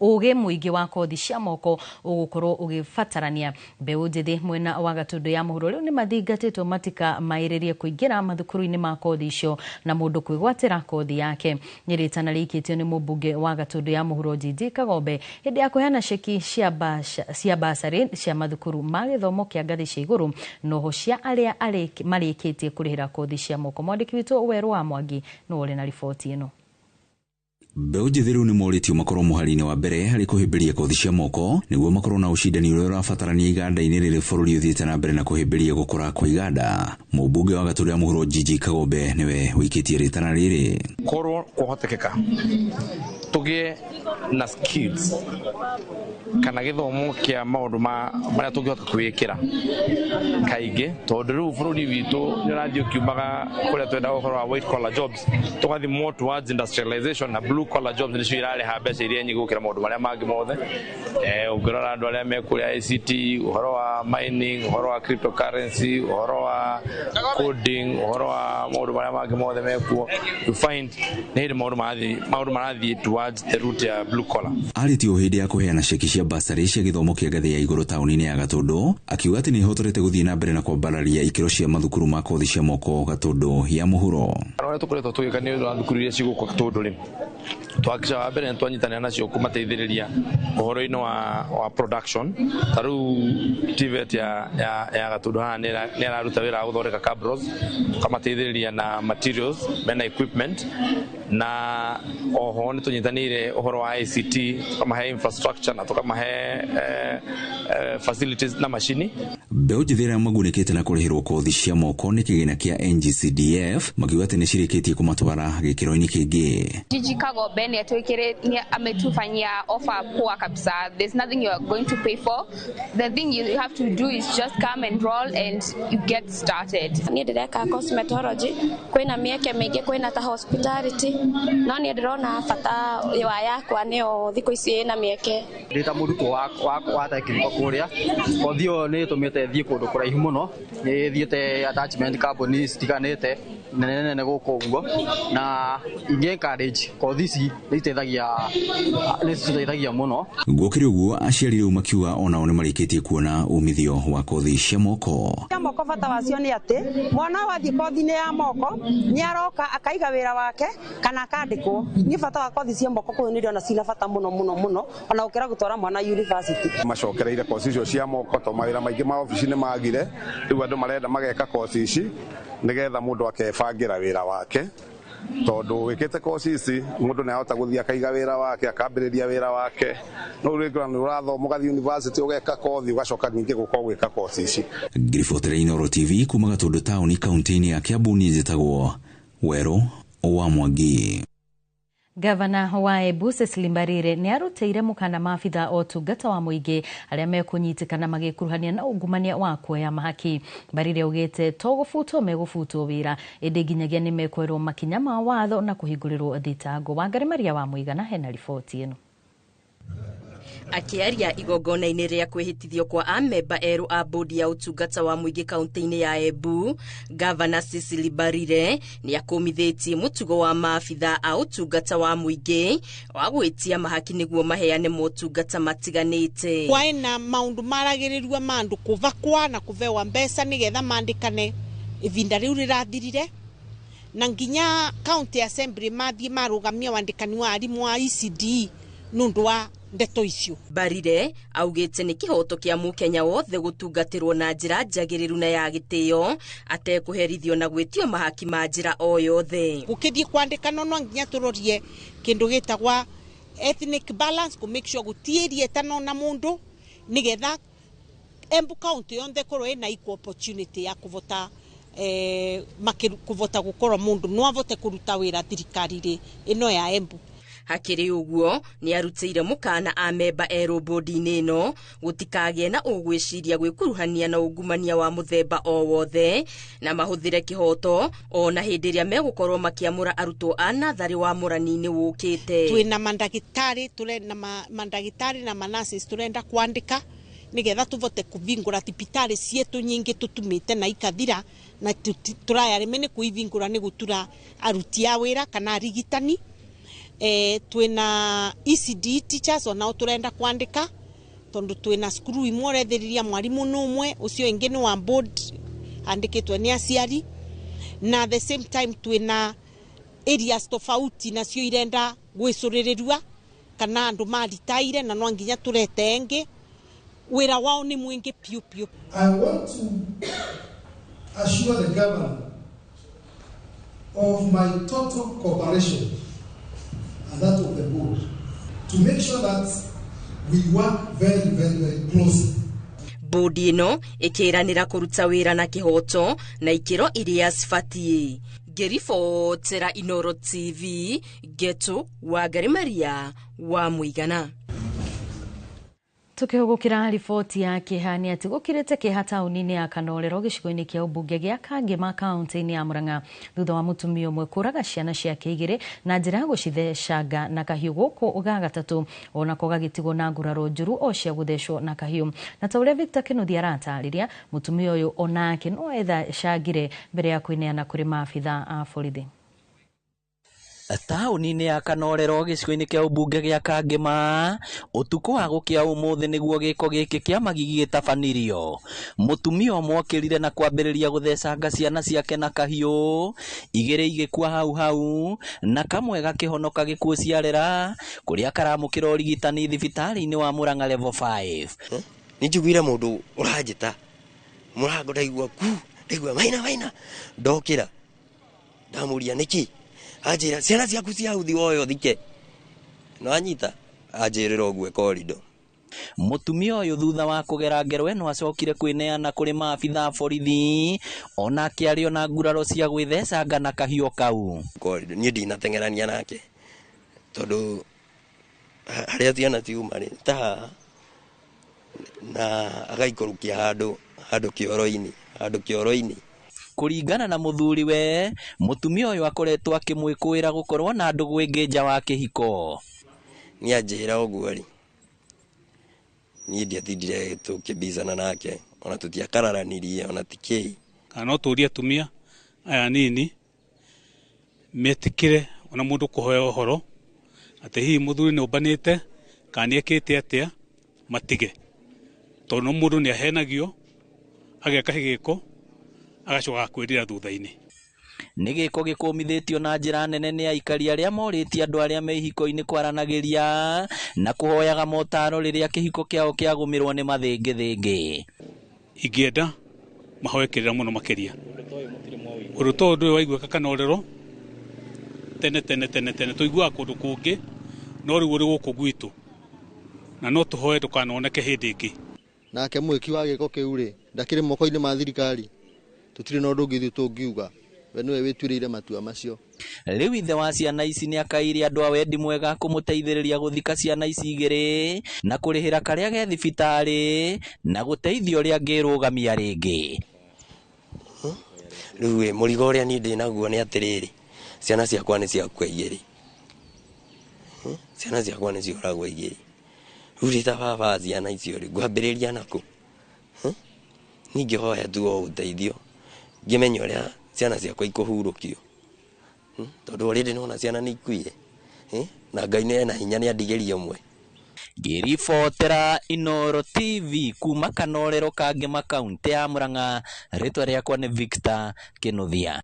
ũgĩ mũingĩ wa kothi cia moko ũgũkorwo ũgĩbatarania mbeũ njĩthĩ mwena wa Gatundu ya mũhuro rĩu nĩ mathingatĩtwo matika maĩrĩrie kũingĩra mathukuru-inĩ ma kothi icio na mũndũ kwĩgwatĩra kothi yake. Nĩrĩtana rĩikĩtio nĩ mũmbunge wa Gatundu ya mũhuro Gigi Kagombe hĩndĩ ya kũheana ceki cia basarĩ cia mathukuru ma gĩthomo kĩa ngathĩ cia igũrũ noho cia arĩa marĩkĩtie kũrĩhĩra kothi cia moko. Mwandĩki witũ Werũ wa Mwangi no ũrĩ na riboti ĩno. Mbeũ njĩthĩ rĩu nĩ moritio makorwo mũhari-inĩ wa mbere harĩ kũhĩmbĩria kothi cia moko nĩguo makorwo na ũcindani ũrĩa ũrabatarania iganda-inĩ rĩrĩ bũrũri ũthiĩte na mbere na kũhĩmbĩria gũkũra kwa iganda. Mũmbunge wa Gatundu ya mũhuro Gigi Kagombe nĩwe wĩkĩtie rĩtana rĩrĩ. Korwo kũhotekeka tũgĩe na skills kana gĩthomo kĩa maũndũ marĩa tũngĩhota kwĩkĩra kaingĩ tondũ rĩu bũrũri witũ nĩ ũrathiĩ ũkiumaga kũrĩa twenda ũhoro wa white collar jobs tũgathiĩ more towards industrialization na blue collar jobs nĩcio irareha mbeca iria nyingĩ gũkĩra maũndũ marĩa mangĩ mothe. Ũngĩrora andũ arĩa me kũrĩa ICT, ũhoro wa mining, ũhoro wa cryptocurrency, ũhoro wa coding, ũhoro wa maũndũ marĩa mangĩ mothe mekuo, you find nĩ hĩndĩ maũndũ marathiĩ towards the route ya blue collar. Arĩtio hĩndĩ ya kũheana ceki cia basarĩ cia gĩthomo kĩa ngathĩ ya igũrũ taũni-inĩ ya Gatundu akiuga atĩ nĩ ihotorete gũthiĩ na mbere na kwambararia ikĩro cia mathukuru ma kothi cia moko Gatundu ya mũhuro. Arĩa tũkoretwo tũgĩka nĩ ũndũ wa thukuru iria cigũkũ Gatundu rĩ twakica wa mbere twanyitanĩra nacio kũmateithĩrĩria ũhoro-inĩ wa production. Tarĩu TVET ya Gatundu haha nĩ araruta wĩra wa gũthondeka cabros kamateithĩrĩria na materials mena equipment na oho nĩ tũnyitanĩire ũhoro wa ICT tukamahe infrastructure na tukamahe facilities na macini. Mbeũ njĩthĩ arĩa magunĩkĩte na kũrĩhĩrwo kothi cia moko nĩ kĩgĩna kĩa NGCDF makiuga atĩ nĩ cirĩkĩtie kũmatwara gĩkĩro-inĩ kĩngĩ. Gigi Kagombe ametufanyia offer poa kabisa. There's nothing you are going to pay for. The thing you have to do is just come enroll and you get started. Niĩ ndĩreka cosmetology kwĩna mĩeke mĩingĩ kwĩna ta hospitality no niĩ ndĩrona bata wa yakwa nĩyo thikũ ici na mĩeke. Ndĩ ta mũrutwo wa technical kũrĩa kothi ĩyo nĩ ĩtũmĩte thiĩ kũndũ kũraihu mũno, nĩ thiĩte attachment companies citiganĩte nene gũkũ ũguo na ingĩ encourage kothi ici nĩ citeithagia mũno. Gũkĩrĩ ũguo aciari rĩu makiuga onao nĩ marĩkĩtie kuona umithio wa kothi cia moko. Cia moko bata wacio nĩ atĩ mwana wathiĩ kothi-inĩ ya moko nĩ aroka akaiga wĩra wake kana akandĩkwo. Nĩ bata wa kothi cia moko kũu nĩ ndĩrona cina bata mũno ona gũkĩra gũtwara mwana university. Macokereire kothi icio cia moko to mawĩra maingĩ ma ofici nĩ magire rĩu andũ marenda mageka kothi ici nĩgetha mũndũ akebangira wĩra wake tondu wikite kothi ici mũndũ nĩ ahota gũthiĩ akaiga wĩra wake akambĩrĩria wĩra wake no rĩngĩ nĩ ũrathoma ũgathiĩ university ũgeka kothi ũgacoka ningĩ gũkorwo gwĩka kothi ici. Ngiribotera Inooro TV kuma Gatundu taũni kaunti-inĩ ya Kiambu niĩ njĩtagwo Werũ wa Mwangi. Gavana wa Embu Cecily Mbarire ni aruteire mukana maabitha o tungata wa muingi aria mekunyitikana magikuruhania na ungumania wa kuoya mahaki. Mbarire ugite to gufutwo megufutwo wira indi nginyagia ni mekwerwo makinya ma watho na kuhingurirwo thitango. Wangari Maria wa Muigana hena riboti ino. Akiaria igongona-inĩ rĩa kwĩhĩtithio kwa amemba erũ a bodi ya ũtungata wa mũingĩ kaunti-inĩ ya Embu, Gavana Cecily Mbarire nĩ akũmithĩtie mũtugo wa maabitha a ũtungata wa mũingĩ wa gwĩtia mahaki nĩguo maheane motungata matiganĩte. Kwaina maundu maragĩrĩrua mandu kuvakwa na kuvewa mbeca nigetha mandĩkane ivinda rĩu rĩrathirire, na nginya county assembly mathie marugamia wandĩkani wa arimũ wa ECD nundu wa ndeto icio. Mbarire augite ni kihoto kia mukenya wothe gutungatirwo na njira njagiriru na ya gitio atekuherithio na gwitio mahaki ma njira o yothe. Gukithie kwandikana no nginya turorie kindu gitagwa ethnic balance ku make sure gutierie tano na mundu nigetha Embu county yonde korwo ina equal opportunity ya kuvota kuvota gukorwo mundu no avote kuruta wira thirikari ino ya Embu. Hakiri uguo ni arutĩire mukana amemba erũ bodi-inĩ ĩno gũtikagie na ũgwĩciria gwĩkuruhania na ungumania wa muthemba o wothe na mahũthĩre kihoto ona hĩndĩ ĩrĩa megũkorwo makiamũra arutwo a nathari wa mũrani-inĩ wũkĩte. Twina mandagitari na manurses turenda kwandika nigetha tuvote kuvingura thibitari cietu nyingi tutumite na ikathira na turayarime ni kuivingura ni gutura aruti a wira kana arigitani. Twina ECD teachers onao turenda kwandika tondu twina skuru imwe rethiriria mwarimu numwe ucio ingi ni wa board andikitwe ni aciari, na the same time twina areas tofauti nacio irenda gwicuririrua kana andu maritaire na no nginya turete engi wira wao ni mwingi piu piu. I want to assure the government of my total cooperation and that of the board to make sure that we work very, very, very closely. Bodi ĩno ĩkĩranĩra kũruta wĩra na kĩhoto na ikĩro iria cibatie. Ngĩribotera Inooro TV, Geto Wangari Maria wa Muigana. Tukihugukira riboti ya kihani ati gukirite kiha tauni-ini ya Kanorero gicigo-ini kia ubunge gia Kangema kaunti-ini ya Murang'a thutha wa mutumia umwe kuraga ciana ciake igiri na njira ya gucithecanga na kahiu guku ga gatatu onako gagitigwo na nguraro njuru o cia guthecwo na kahiu. Na ta uria Victor Kinuthia aratariria mutumia uyu onake no ethecangire mbere ya kwineana kuri maabitha a borithi. Tauni-ini ya Kanorero gicigo-ini kia ubunge gia Kangema utuku wa gukia umuthi niguo giko giki kia magigi gitabanirio. Mutumia omwokirire na kwambiriria guthecanga ciana ciake na kahiu igiri igikua hau na kamwe gakihonoka gikuo ciarera kuria karamukira urigitani thibitari-ini wa Murang'a level 5. Ninjiguire mundu uranjita murango ndaigua ku ndaigua maina ndokira ndamuria niki ajira ciana ciaku cia uthi woyo thike no anyita ajirira ogwe korido. Mutumia uyu thutha wa kugera ngero eno acokire kwineana kuri maabitha borithi ona akiario na nguraro cia gwithecanga na kahiu kau. Korido ni ndinatengerania nake tondu haria ciana ciumari ta na agaikorukia handu kioro-ini. Kuringana na muthuri we mutumia uyu akoretwo akimwikuira gukorwo na ndugu ingi nja wa kihiko. Ni ajira ogwari ni ndiathindire tukibizana nake ona tutiakararanirie ona tikei kana turia tumia aya nini metikire ona mundu kuhoya uhoro ati hi muthuri ni ubanite kana ekite atia matige tono mundu ni ahenagio ageka higiko agacoka kwirira thutha-ini. Nĩ gĩko gĩkũmithĩtio na njĩra nene nĩ aikari arĩa morĩtie andũ arĩa me ihiko-inĩ kwaranagĩria na kũhoyaga motaro rĩrĩa kĩhiko kĩao kĩagũmĩrwo nĩ mathĩngĩ. Ingĩenda mahoekerera mũno makĩria. Ũndũ ta ũndũ ũyũ waiguĩka Kanorero tene tũiguaga kũndũ kũngĩ no rĩu ũrĩ gũkũ gwitũ na no tũhoe ndũkanoneke hĩndĩ ĩngĩ. Nake mwĩki wa gĩko kĩu rĩ ndakĩrĩ moko-inĩ ma thirikari tutire no ndungithio tungiuga we niwe wituirire matua macio. Riu ithe wa ciana ici ni akaire andu a wendi mwega kumuteithiriria guthika ciana ici igiri na kurihira karia ge thibitari na guteithio ria ngirugamia ringi. Riu murigo uria ni ndinaguo ni atiriri, ciana ciakwa ni ciakwa igiri. Ciana ciakwa ni cioragwo igiri. Riu rita baba ciana icio ri ngwambiriria naku. Ningihoya tu o uteithio ngimenya uria ciana ciakwa ikuhurukio. Tondu already nona ciana ni ikuire. Na Ngai ena hinya ni andigeria umwe. Ngiribotera Inoro TV kuma Kanorero Kangema kaunti ya Murang'a. Ritwa riakwa ni Victor Kinuthia.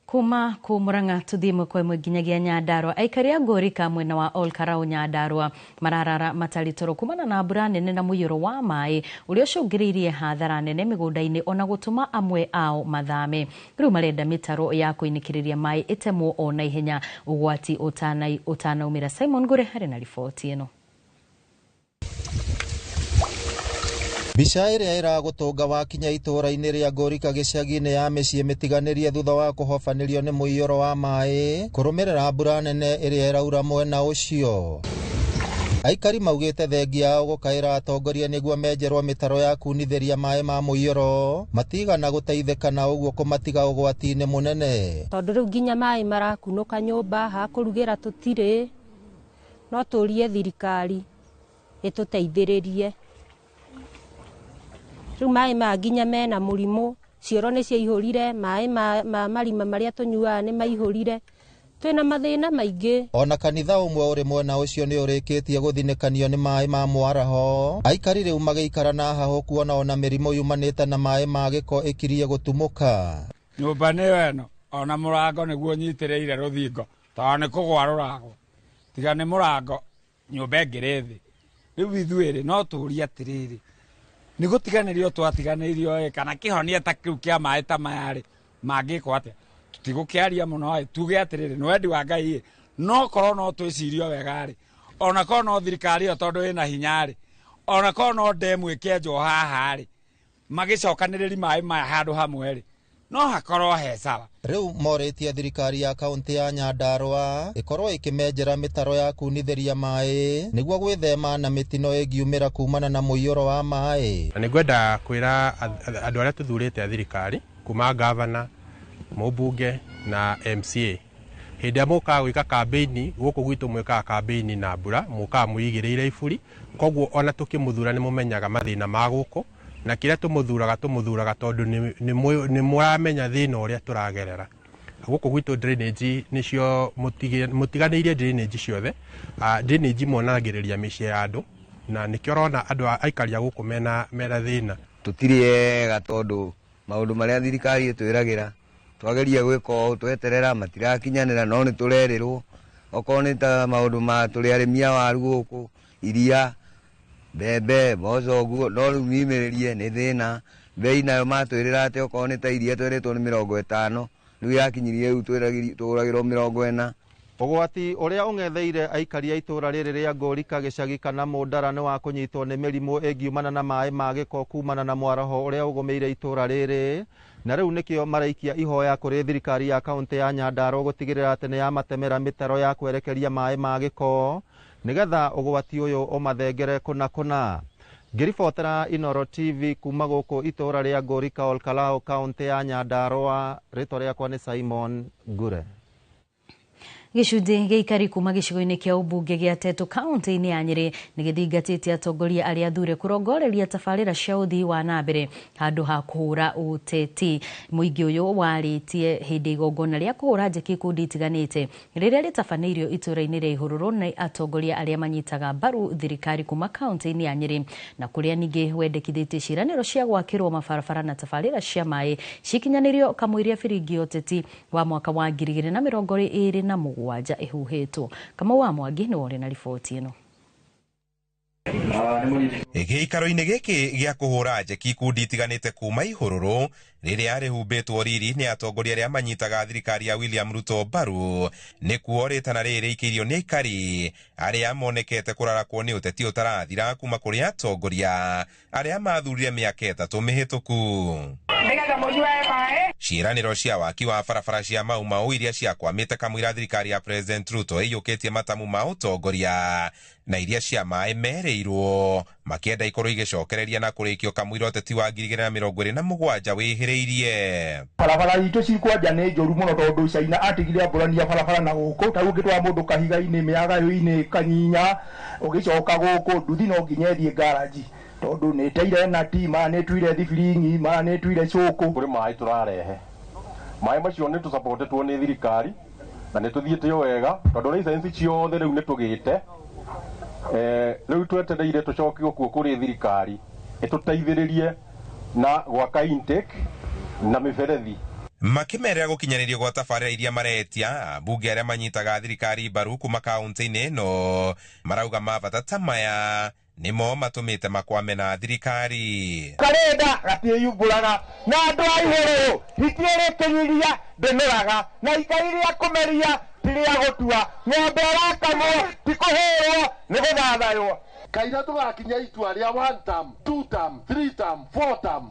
Kuma ku Murang'a tuthie mwe nginyagia Nyandarua. Aikari a Ngorika mwena wa Olkarau Nyandarua mararara matalitoro kumana na mbura nene na muiyuro wa mai uria ucungiriirie hathara nene migunda-ini ona gutuma amwe ao mathame. Riu marenda mitaro ya kuinikiriria mai itemwo ona ihenya ugwati utanaumira. Simon Ngure hari na riboti ino. Bica iria iragutunga wakinya itura-ini ria Ngorika gicagi-ini ya micii mitiganirie thutha wa kuhobanirio ni muiyuro wa mai kurumirira mbura nene iria iraura mwena ucio. Aikari maugite thengia ao gukaira atongoria niguo menjerwo mitaro ya kunithiria mai ma muiyuro matigana guteithika na uguo kumatiga ugwati-ini munene. Tondu riu nginya mai marakunuka nyumba ha kurugira tutire, no turie thirikari ituteithiririe. Riu mai maginya mena murimu, cioro ni ciaihurire, mai marima maria tunyuaga ni maihurire. Twina mathina maingi. Ona kanitha umwe uri mwena ucio ni urikitie guthinikanio ni mai ma mwaraho. Aikari riu magiikara na haho kuona ona mirimu yumanite na mai ma giko ikirie gutumuka. Nyumba ni weno ona murango niguo nyitireire ruthingo tondu ni kugwa ruragwo. Tiga ni murango nyumba ingiri thi. Riu ithuiri no turia atiriri. Ni gutiganirio twatiganirio kana kihonia ta kiu kia mai ta mayari mangikwo atia tutigukiaria muno tuge atiriri no wendi wa Ngai no korwo no twicirio wega ri ona korwo no thirikari o tondu ina hinya ri ona korwo no ndemu ikenjwo haha ri magicokaniriri mai maya handu hamwe ri no hakorwo he sawa. Riu moritie thirikari ya kaunti ya Nyandarua ikorwo ikimenjera mitaro ya kunithiria mai niguo gwithema na mitino ingiumira kumana na muiyuro wa mai. Ni ngwenda kwira andu aria tuthurite a thirikari kuma governor, mubunge na MCA hinde muka gwika campaign guku gwitu mwika campaign na mbura muka muigiriire iburi koguo ona tukimuthura ni mumenyaga mathina ma guku na kiria tumuthuraga tondu ni muramenya thina uria turagerera guku gwitu drainage nicio mutiganirie drainage ciothe drainage monagiriria micii ya andu na nikio rona andu aikaria guku mena thina tutiriega tondu maundu maria thirikari itwiragira twageria gwika tweterera matirakinyanira no ni turerirwo okorwo ni ta maundu ma turi arimia waru guku iria bebe bozo guo no rumimiririe ni thina bei nayo matwirira ate okorwo ni ta iria tweritwo ni 50 riu yakinyirie riu twiragirwo 40. Ugwati uria ungetheire aikari a itura riri ria Ngorika gicagi kana Mundara ni wa kunyitwo ni mirimu ingiumana na mai ma giko kumana na mwaraho uria ugumeire itura riri na riu nikio maraikia ihoya kuri thirikari ya kaunti ya Nyandarua gutigirira ati ni ya matemera mitaro ya kwerekeria mai ma giko nigetha ugwati uyu umathengere kuna. Ngiribotera Inoro TV kuma guku itura ria Ngorika Olkalau kaunti ya Nyandarua. Ritwa riakwa ni Simon Ngure. Gicunji giikari kuma gicigo-ini kia ubunge gia Tetu kaunti-ini ya Nyeri nigithingatite atongoria aria athure kurongoreria tabarira cia uthii wa nambere handu ha kuhura uteti. Muingi uyu waritie hindi igongona ria kuhura njeki ikundi itiganite riria ritabaneirio itura-ini ria Ihururu na atongoria aria manyitaga mbaru thirikari kuma kaunti-ini ya Nyeri na kuria ningi wendekithitie ciraniro cia gwakirwo mabarabara na tabarira cia mai cikinyanirio kamwiria biringi uteti wa mwaka wa 2027 waja ihuhetwo. Kama wa Mwangi ni wori na riboti ino. Giikaro-ini giki gia kuhura njeki ikundi itiganite kuma Ihururu riria rihumbitwo riri ni atongoria aria manyitaga thirikari ya William Ruto mbaru ni kuo ritana riri ikirio ni aikari aria monekete kurarakwo ni uteti utarathira kuma kuri atongoria aria mathurire miaka 3 mihituku. ciĩranĩro cia waki wa barabara cia Mau iria ciakwamĩte kamũira thirikari ya President Ruto ĩiyũkĩtie matamu ma ũtongoria na iria cia maĩ merĩirwo makĩenda ikorwo igĩcokereria na kũrĩkio kamũira ũteti wa 2027 wĩhĩrĩirie. Barabara itũ cikwanja nĩ njoru mũno tondũ Caina atigire amburania barabara na gũkũ ta ũngĩtwara mũndũ kahiga-inĩ mĩagayo-inĩ kanyinya ũgĩcoka gũkũ nduthi no nginya thiĩ garaji tondũ nĩ teire na tima nĩ tuire thibiringi ma nĩ tuire cũkũ kũrĩ maĩ tũrarehe maĩ macio nĩ tũsapotetwo nĩ thirikari na nĩ tũthiĩte wega tondũ license ciothe rĩu nĩ tũgĩte rĩu twetereire tũcoke gũkũ kũrĩ thirikari ĩtũteithĩrĩrie na gwaka intake na mĩberethi makĩmerera gũkinyanĩrio gwa tabarĩra iria maretia mbunge arĩa manyitaga thirikari mbaru kuma kaunti-inĩ ĩno marauga mabata ta maya nĩmo matũmĩte makwame na thirikari. Karenda gatiĩyumbũraga na andũ a ihũrũ itiĩrĩkĩnyiria ndĩmĩraga na ikairia kũmeria tiria gũtua ng'ombe ĩrakamwo ti kũhũrwo nĩ gũthathaywo. Kaira tũgakinya itua rĩa 1 term 2 term 3 term 4 term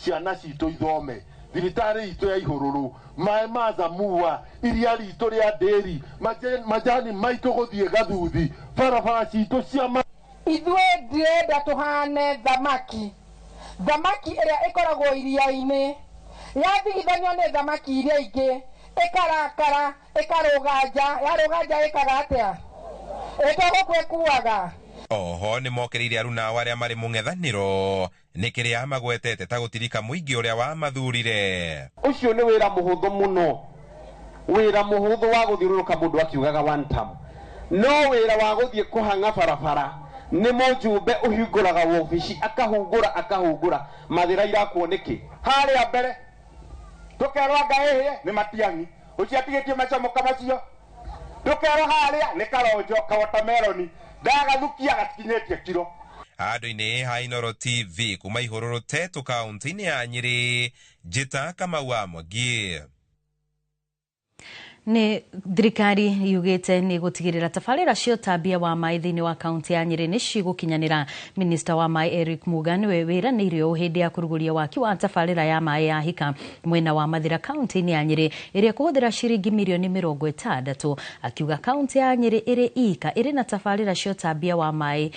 ciana citũ ithome thibitarĩ itũ ya ihũrũrũ maĩ ma Zamua iria ritũ rĩa ndĩri majani maitũ gũthiĩ gathuthi barabara citũ cia ithuĩ ndĩrenda tũhane thamaki ĩrĩa ĩkoragwo iria-inĩ yathigithanio nĩ thamaki iria ingĩ ĩkarakara ĩkarũganja yarũganja ĩkaga atĩa ĩtagũkwe kuaga. Oho nĩ mokĩrĩire aruna arĩa marĩ mũng'ethanĩro nĩ kĩrĩa magwetete ta gũtirika mũingĩ ũrĩa wamathurire. Ũcio nĩ wĩra mũhũthũ mũno wĩra mũhũthũ wa gũthiũrũrũka mũndũ akiugaga 1 term no wĩra wa gũthiĩ kũhang'a barabara nĩ mũjumbe ũhingũraga wobici akahungũra mathĩra irakwo nĩkĩ harĩa mbere tũkerwo ngaĩhĩe nĩ matiang'i ũcio atigĩtie macomoka macio tũkerwo harĩa nĩ karonjo kawotameroni ndagathukia gatikinyĩtie kiro. Handũ-inĩ ha Inooro TV kuma Ihũrũrũ Tetu kaunti-inĩ ya Nyĩrĩ njĩta Kamau wa Mwangi. Nĩ thirikari yugĩte nĩ gũtigĩrĩra tabarĩra cia ũtambia wa maĩ thĩinĩ wa kaunti ya Nyĩrĩ nĩ cigũkinyanĩra. Minista wa maĩ Eric Muga nĩwe wĩranĩirio hĩndĩ ya kũrugũria waki wa tabarĩra ya maĩ ya hika mwena wa Mathira kaunti-inĩ ya Nyĩrĩ ĩrĩa kũhũthĩra ciringi mirioni 60, akiuga kaunti ya Nyĩrĩ ĩrĩ ika ĩrĩ na tabarĩra cia ũtambia wa maĩ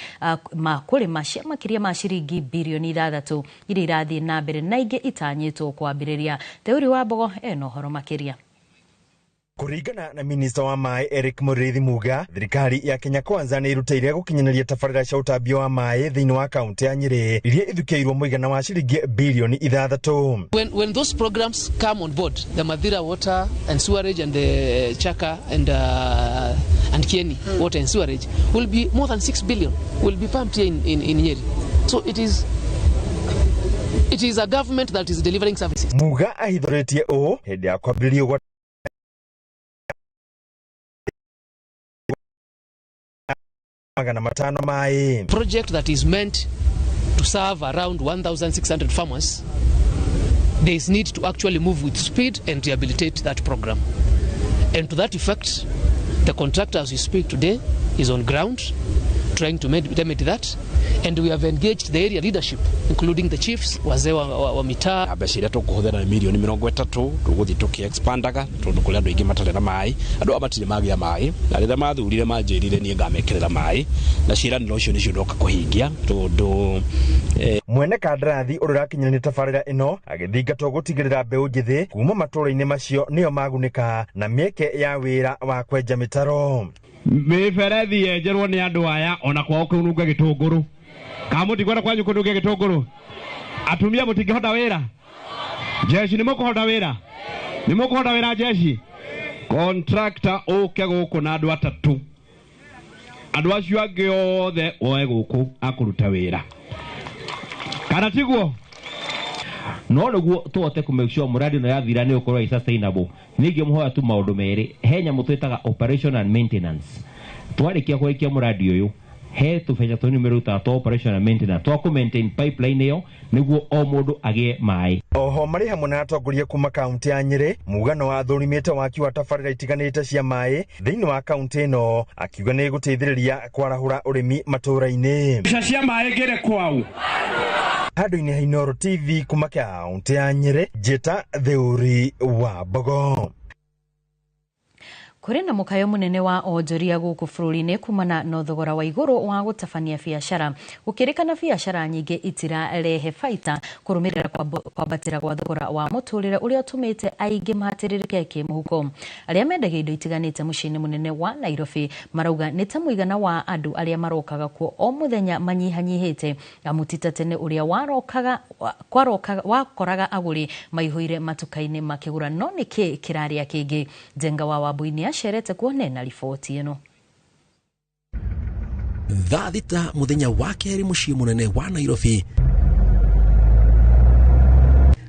ma kũrĩma cia makĩria ma ciringi birioni 6 iria irathiĩ na mbere na ingĩ itanyĩtwo kwambĩrĩria. Theuri wa Mbogo ena ũhoro makĩria. Kũringana na minista wa maĩ Eric Mũrĩithi Muga, thirikari ya Kenya Kwanza nĩ ĩrutĩire gũkinyanĩria tabarĩra cia ũtambia wa maĩ thĩinĩ wa kaunti ya Nyĩrĩ iria ithukĩirwo mũigana wa ciringi birioni 6. When those programs come on board, the Mathira water and sewerage and the Chaka and Kieni water and sewerage will be more than 6 billion will be pumped here in Nyeri. So it is a government that is delivering services. Muga ahithũrĩtie ũũ hĩndĩ ya kwambĩrĩrio gwa project that is meant to serve around 1,600 farmers. There is need to actually move with speed and rehabilitate that program. And to that effect, the contractor as we speak today is on ground trying to implement that, and we have engaged the area leadership including the chiefs wazee wa mitaa. Mbeca iria tũkũhũthĩra mirioni 30 tũgũthiĩ tũkĩexpandaga tondũ kũrĩ andũ aingĩ matarĩ na maĩ, andũ aya matirĩ magĩa maĩ, na rĩrĩa mathurire manjĩrire niĩ ngamekĩrĩra maĩ na ciĩranĩro icio nĩcio ndoka kũhingia tondũ mwene kandarathi ũrĩa ũrakinyanĩria tabarĩra ĩno agĩthingatwo gũtigĩrĩra mbeũ njĩthĩ kuma matũũra-inĩ macio nĩo magunĩka na mĩeke ya wĩra wa kwenja mĩtaro. Mĩberethi yenjerwo nĩ andũ aya ona kwao kũnunga gĩtũngũrũ. Kamũtigwara kwanyu kũnunga gĩtũngũrũ. Atumia mũtingĩhota wĩra. Jeshi nĩ mũkũhota wĩra. Nĩ mũkũhota wĩra jeshi. Contractor ũke gũkũ na andũ 3. Andũ acio angĩ othe oe gũkũ akũruta wĩra. Kana tiguo? No nĩguo tũhote kũ make sure mũradi na yathira nĩ ũkorwo sustainable. Ningĩ mũhoya tu maũndũ merĩ. He nyamũ twĩtaga operation and maintenance. Twarĩkia kũrĩkia mũradi ũyũ he tũbeca tũnimeruta twa operation and maintenance twa ku maintain pipeline ĩyo nĩguo o mũndũ agĩe maĩ. Oho marĩ hamwe na atongoria kuma kaunti ya Nyĩrĩ, Muga wa thũrimĩte waki wa tabarĩra itiganĩte cia maĩ thĩinĩ wa kaunti ĩno, akiuga nĩ gũteithĩrĩria kwarahũra ũrĩmi matũũra-inĩ. Mbeca cia maĩ ngĩre kwao Handũ-inĩ ha Inooro TV kuma kaunti ya Nyeri, Njĩta Theuri wa Mbogo. Kũrĩ na mũkayo mũnene wa onjoria gũkũ bũrũri-inĩ kumana na thogora wa igũrũ wa gũtabania biacara. Gũkĩrĩkana biacara nyingĩ itirarehe baita kũrũmĩrĩra kwambatĩra gwa thogora wa mũtũrĩre ũrĩa ũtũmĩte aingĩ mahatĩrĩrĩke kĩmũhuko. Arĩa mendagia indo itiganĩte mũciĩ-inĩ mũnene wa Nairobi marauga nĩ ta mũigana wa andũ arĩa marokaga kuo o mũthenya manyihanyihĩte, amu ti ta tene ũrĩa wakoraga agũri maihũire matuka-inĩ makĩgũra. No nĩkĩ kĩrarĩa kĩngĩ? Njenga wa Wambui sherete kuone na riboti ĩno. Thaa thita muthenya wa kerĩ mũciĩ mũnene wa Nairobi,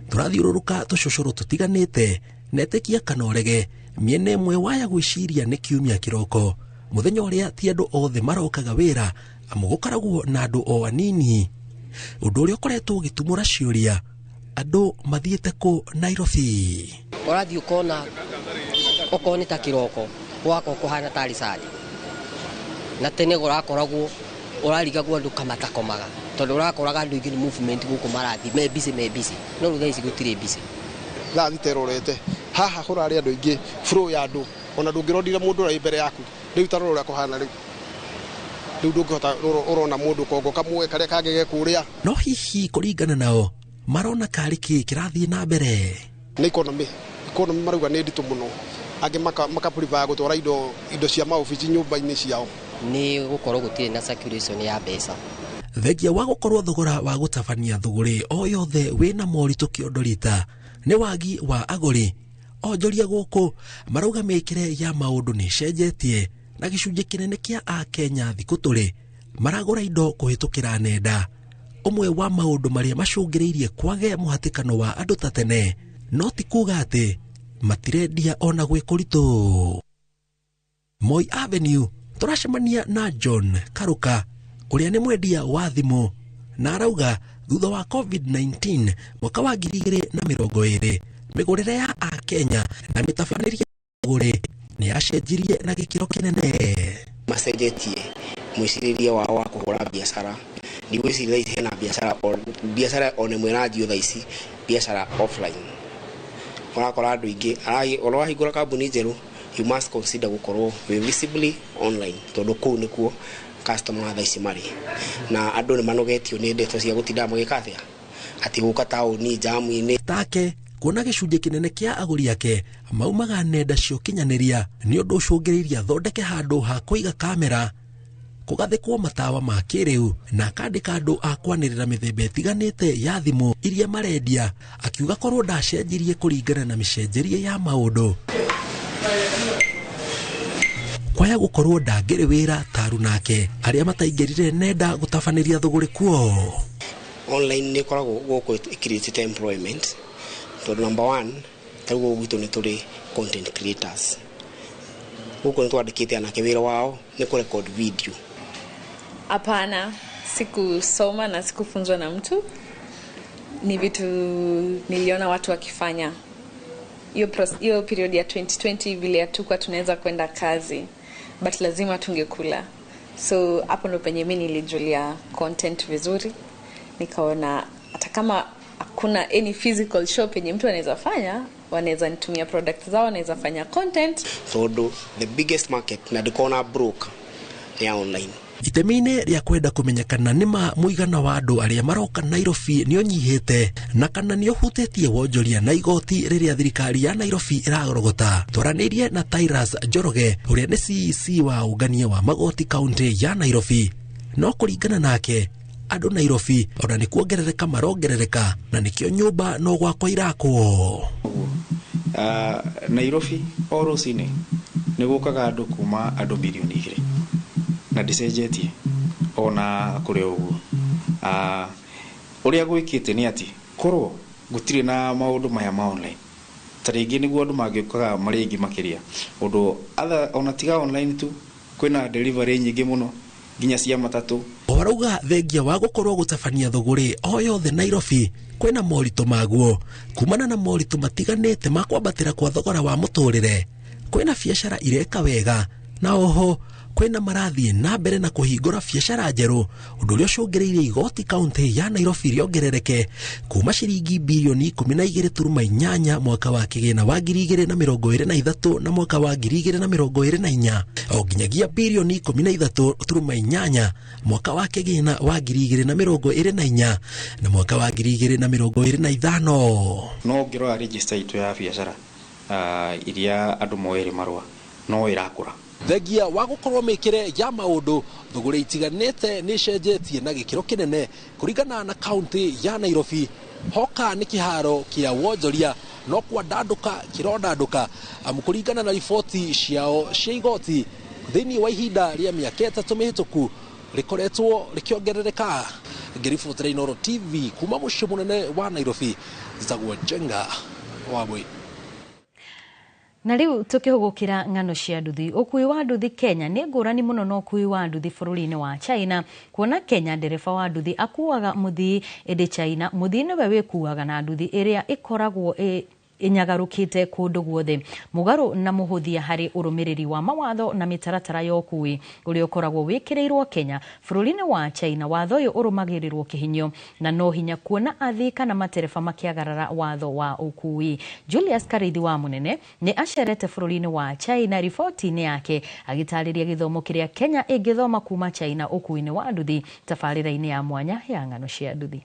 turathiũrũrũka tũcocoro tũtiganĩte netĩkia kana ũrege mĩena ĩmwe waya gwĩciria nĩ kiumia kĩroko, mũthenya ũrĩa ti andũ othe marokaga wĩra amu gũkoragwo na andũ o anini, ũndũ ũrĩa ũkoretwo ũgĩtumũra ciũria andũ mathiĩte kũ Nairobi. Ũrathiĩ ũkona okorwo nĩ ta kĩroko gwako kũhana tarĩ cari, na tene ũrakoragwo ũrarigagwo andũ kamatakomaga tondũ ũrakoraga andũ aingĩ nĩ movement gũkũ marathi me busy no rĩu thaa ici gũtirĩ busy. Thaa thita ĩrorete haha kũrarĩ andũ aingĩ flow ya andũ ona ndũngĩrondire mũndũ ũrĩ mbere yaku, rĩu tarora ũrĩa kũhana rĩu ndũngĩhota ũrona mũndũ kongo kamwe karĩa kangĩge kũrĩa. No hihi kũringana nao marona karĩ kĩ kĩrathiĩ na mbere? Nĩ economy marauga nĩ nditũ mũno, angĩ makapriva gũtwara indo cia maobici nyũmba-inĩ ciao. Nĩ gũkorwo gũtirĩ na circulation ya mbeca. Thengia wa gũkorwo thogora wa gũtabania thũgũrĩ o yothe wĩna moritũ kĩondorita nĩ wagi wa agũri. Onjoria gũkũ marauga mĩkĩre ya maũndũ nĩ cenjetie na gĩcunjĩ kĩnene kĩa Akenya thikũ tũrĩ maragũra indo kũhĩtũkĩra nenda. Ũmwe wa maũndũ marĩa macũngĩrĩirie kwage mũhatĩkano wa andũ ta tene, no ti kuga atĩ matirendia ona gwĩ kũritũ. Moi Avenue tũracemania na John Karuka ũrĩa nĩ mwendia wa thimũ na arauga thutha wa COVID-19 mwaka wa 2020 mĩgũrĩre ya Akenya na mĩtabanĩrie gũrĩ nĩ yacenjirie na gĩkĩro kĩnene. Macenjetie mwĩcirĩrie wao wa kũhũra biacara, ndigwĩciria ici hena biacara o nĩmwe ĩranjio thaa ici biacara offline. Ũrakora andũ aingĩ ũrahingũra kambuni njerũ you must consider gũkorwo visibly online tondũ kũu nĩkuo customer thaa ici marĩ, na andũ nĩ manogetio nĩ ndeto cia gũtinda magĩka atĩa atĩ gũka taũni jamu-inĩ take kuona gĩcunjĩ kĩnene kĩa agũri ake maumaga nenda cia ũkinyanĩria nĩ ũndũ ũcũngĩrĩirie athondeke handũ ha kũiga kamera, kũgathĩkwo matawa ma kĩrĩu na akandĩka andũ a kwanĩrĩra mĩthemba ĩtiganĩte ya thimũ iria marendia, akiuga korwo ndacenjirie kũringana na mĩcenjerie ya maũndũ. Kwaya gũkorwo ndangĩrĩ wĩra taru nake arĩa mataingĩrire nenda gũtabanĩria thũgũrĩ kuo. Online nĩ koragwo gũkũ ĩkirĩtĩte employment tondũ number one tarĩu gwitũ nĩ tũrĩ content creators. Gũkũ nĩ twandĩkĩte anake wĩra wao nĩ kũrecord video. Hapana, sikusoma na sikufunzwa na mtu, ni vitu niliona watu wakifanya. Hiyo period ya 2020 vile hatukuwa tunaweza kwenda kazi but lazima tungekula, so hapo ndo penye mimi nilijulia content vizuri, nikaona hata kama hakuna any physical shop yenye mtu anaweza fanya, wanaweza nitumia products zao, wanaweza fanya content. So the biggest market na dikona broke ya online. Itemi-inĩ rĩa kwenda kũmenyekana nĩma mũigana wa andũ arĩa maroka Nairobi nĩ ũnyihĩte na kana nĩ ũhutĩtie wonjoria na igoti rĩrĩa thirikari ya Nairobi ĩragorogota. Twaranĩirie na Tyrus Njoroge ũrĩa nĩ CEC wa ũngania wa magoti kaunti ya Nairobi, no kũringana nake andũ Nairobi ona nĩ kuongerereka marongerereka na nĩkĩo nyũmba no gwakwa irakwo. Nairobi o rũcinĩ nĩ gũkaga andũ kuma andũ milioni 2 na ndicenjetie ona kũrĩ ũguo. Ũrĩa gwĩkĩte nĩ atĩ korwo gũtirĩ na maũndũ maya ma online, ta rĩngĩ nĩguo andũ mangĩũkaga marĩ aingĩ makĩria ũndũ ona tiga online tu, kwĩna delivery nyingĩ mũno nginya cia matatũ. Orauga thengia wa gũkorwo gũtabania thũgũrĩ o yothe Nairobi kwĩna moritũ maguo, kumana na moritũ matiganĩte ma kwambatĩra kwa thogora wa mũtũrĩre, kwĩna biacara ireka wega na oho kwena marathie na mbere na kuhingura biacara njeru undu uria ucungireirie igoti kaunti ya Nairobi riongerereke kuma ciringi bilioni 12.8 mwaka wa kigina wa 2023 na mwaka wa 2024 o nginyagia bilioni 13.8 mwaka wa kigina wa 2024 na mwaka wa 2025. No ngirora register itu ya biacara iria andu moeri marua no irakura thengia wa gukorwo mikire ya maundu thugura itiganete ni cenjetie na gikiro kinene kuringana na kaunti ya Nairobi. Hoka ni kiharo kia wonjoria no kwa danduka kirondanduka kuringana na riboti ciao cia igoti thini wa ihinda ria miaka 3 mihituku rikoretwo rikiongerereka. Ngiribotera Inooro TV kuma muciĩ munene wa Nairobi, Zitagwo Njenga Wambui. Na riu tukihugukira ng'ano cia nduthi. Ukui wa nduthi Kenya ni ngurani muno no ukui wa nduthi bururi-ini wa China. Kuona Kenya ndereba wa nduthi akuaga muthii indi China muthii niwe wikuaga na nduthi iria ikoragwo inyagarukite kundu guothe mugaru na muhuthia hari urumiriri wa mawatho na mitaratara ya ukui uria ukoragwo wikireirwo Kenya. Bururi-ini wa China watho uyu urumagirirwo kihinyo na no hinya kuona athika na matereba makiagarara watho wa ukui. Julius Karithi wa Munene ni acerete bururi-ini wa China riboti-ini yake agitariria githomo kiria Kenya ingithoma kuma China ukui-ini wa nduthi tabarira-ini ya mwanya ya ng'ano cia nduthi.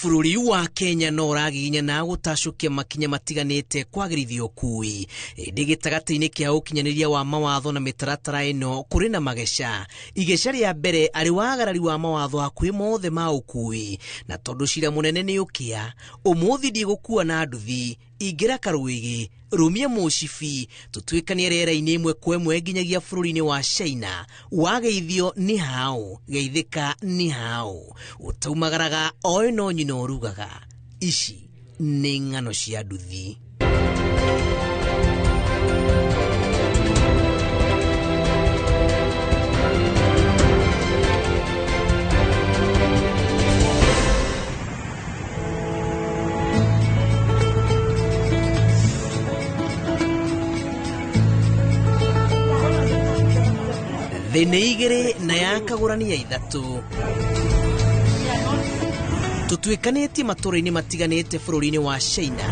Bururi wa Kenya no raginya na gutacukia makinya matiganite kwagirithio ukui indi gitagati-ini kia ukinyaniria wa mawatho na mitaratara ino kuri na magesha. Igesha ria mbere ari wagarari wa mawatho hakwi mothe ma ukui na tondu cira munene ni ukia umuthi ndi gukua na nduthi ingira Karuigi rumia mucibi tutwikanie rera-ini imwe kwa imwe nginyagia bururi-ini wa China. Wageithio ni hao geithika ni hao utaumagaraga oi no nyino rugaga. Ici ni ng'ano cia nduthi. Thene igere na yakagurania ithatu tutwikanĩtie matũra-inĩ matiganĩte bũrũri-inĩ wa China.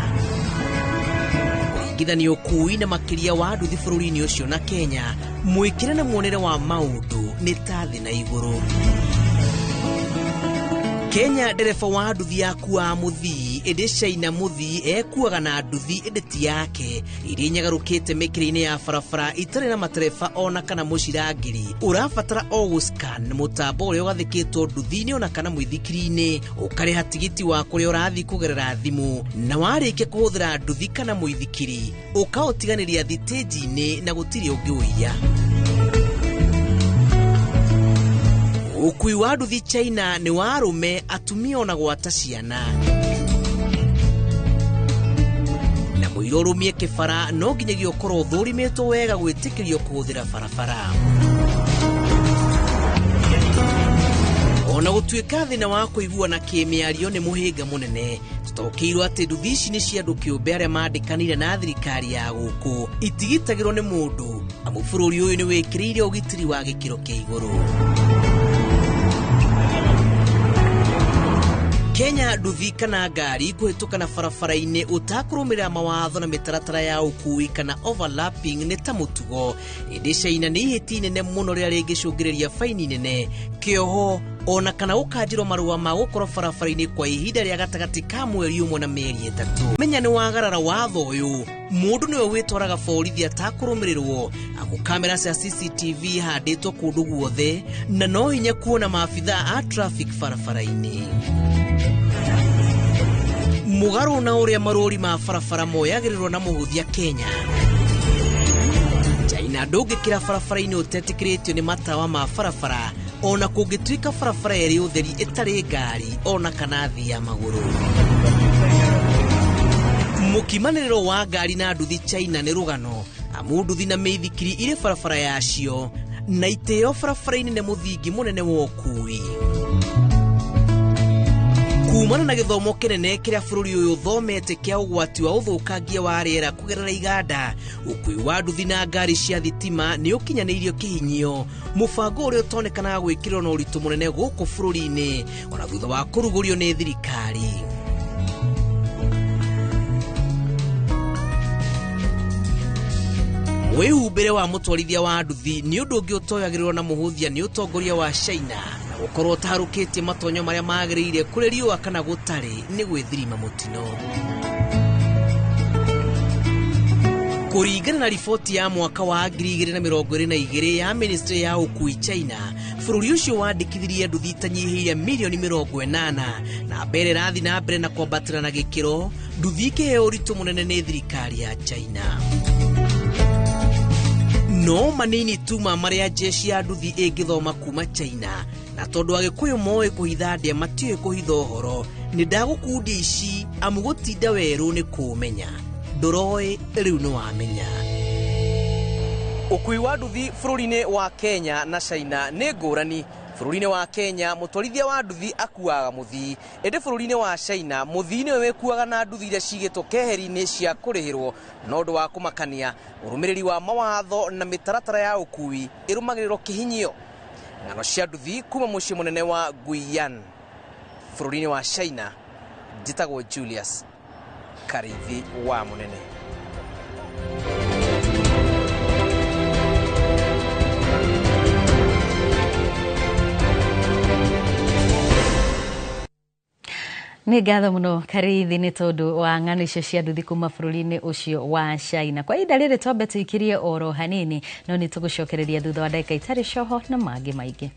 Kũringithania ũkui na makĩria wa nduthi bũrũri-inĩ ũcio na Kenya, mwĩkĩre na muonere wa maũndũ nĩ ta thĩ na igũrũ. Kenya ndereba wa nduthi yakua muthii indi China muthii ekuaga na nduthi indi ti yake iria nyagarukite mikiri-ini ya barabara itari na matereba ona kana mucirangiri. Urabatara o guscan mutambo uria ugathikitwo nduthi-ini ona kana muithikiri-ini ukariha tigiti wa kuria urathi kugerera thimu na warikia kuhuthira nduthi kana muithikiri ukautiganiria thiteji-ini na gutiri ungiuia. Ukui wa nduthi China ni wa arume, atumia ona gwata ciana. Na muiro rumie kibara no nginyagia ukorwo thurimitwo wega gwitikirio kuhuthira barabara. Ona gutwika thina wa kuigua na kimiario ni muhinga munene. Tutokirwo ati nduthi ici ni cia andu kiumbe aria mandikanire na thirikari ya guku itigitagirwo ni mundu amu bururi uyu ni wikiriire ugitiri wa gikiro kia iguru. Kenya nduthi kana ngari kuhituka na barabara-ini utakurumira mawatho na mitaratara ya ukui kana overlapping ni ta mutugo. Indi China ni ihiti nene muno ria ringicungiriria faini nene, kioho ona kana ukanjirwo marua ma gukorwo barabara-ini kwa ihinda ria gatagati ka mweri umwe na mieri 3. Menya ni wagarara watho uyu mundu niwe witwaraga borithi atakurumirirwo amu kamera cia CCTV handitwo kundu guothe na no hinya kuona maabitha a traffic barabara-ini. Mugaru na uria marori ma barabara moyagirirwo na muhuthia Kenya. China ndungikira barabara-ini utetikiritio ni matawa ma barabara ona kungituika barabara eri utheri itari ngari ona kana thi ya maguru. Mukimaniriro wa ngari na nduthi China ni rugano amu nduthi na mithikiri ire barabara yacio na iteo barabara-ini ni muthingi munene wa ukui. kumana na githomo kinene kiria bururi uyu thomete kia ugwati wa uthukangia wa riera kugerera iganda ukui wa nduthi na ngari cia thitima ni ukinyaneirio kihinyio mubango uria utonekana gwikirwo na uritu munene guku bururi-ini ona thutha wa kurugurio ni thirikari. Wihumbire wa mutwarithia wa nduthi ni undu ungi utoyagirwo na muhuthia ni utongoria wa China na gukorwo tarukitie matonyo maria magiriire kuri riua kana gutari ni gwithirima mutino. Kuringana na riboti ya mwaka wa 2022 ya Ministry ya Ukui China, bururi ucio wandikithirie nduthi tanyihiire milioni 80 na mbere rathi na mbere na kwambatira na gikiro nduthi ikiheo uritu munene ni thirikari ya China. No manini tuma maria jeshi ya nduthi ingithoma kuma China na tondu agikuyu moe kuhitha ndia matiwe kuhitha uhoro ni ndagukundia ici amu gutinda weru ni kumenya ndoroi riu no wamenya. Ukui wa nduthi bururi-ini wa Kenya na China ni ngurani. Bururi-ini wa Kenya mutwarithia wa nduthi akuaga muthi, ende bururi-ini wa China muthi ni we kuaga na nduthi iria cigitwo keheri-ini cia kurihirwo no ndu wa kumakania urumiriri wa mawatho na mitaratara ya ukui irumagirirwo kihinyio. Ng'ano cia nduthi kuma mucii munene wa Guiyang bururi-ini wa China. Njitagwo Julius Karithi wa munene. Nĩ ngatho mũno Karithi nĩ tondu wa ng'ano icio cia nduthi kuma bururi-ini ucio wa China. Kwa ihinda rĩrĩ twambe tũikirie oro hanini no nĩ tũgũcokereria thutha wa ndagĩka itarĩ coho na mangĩ maingĩ.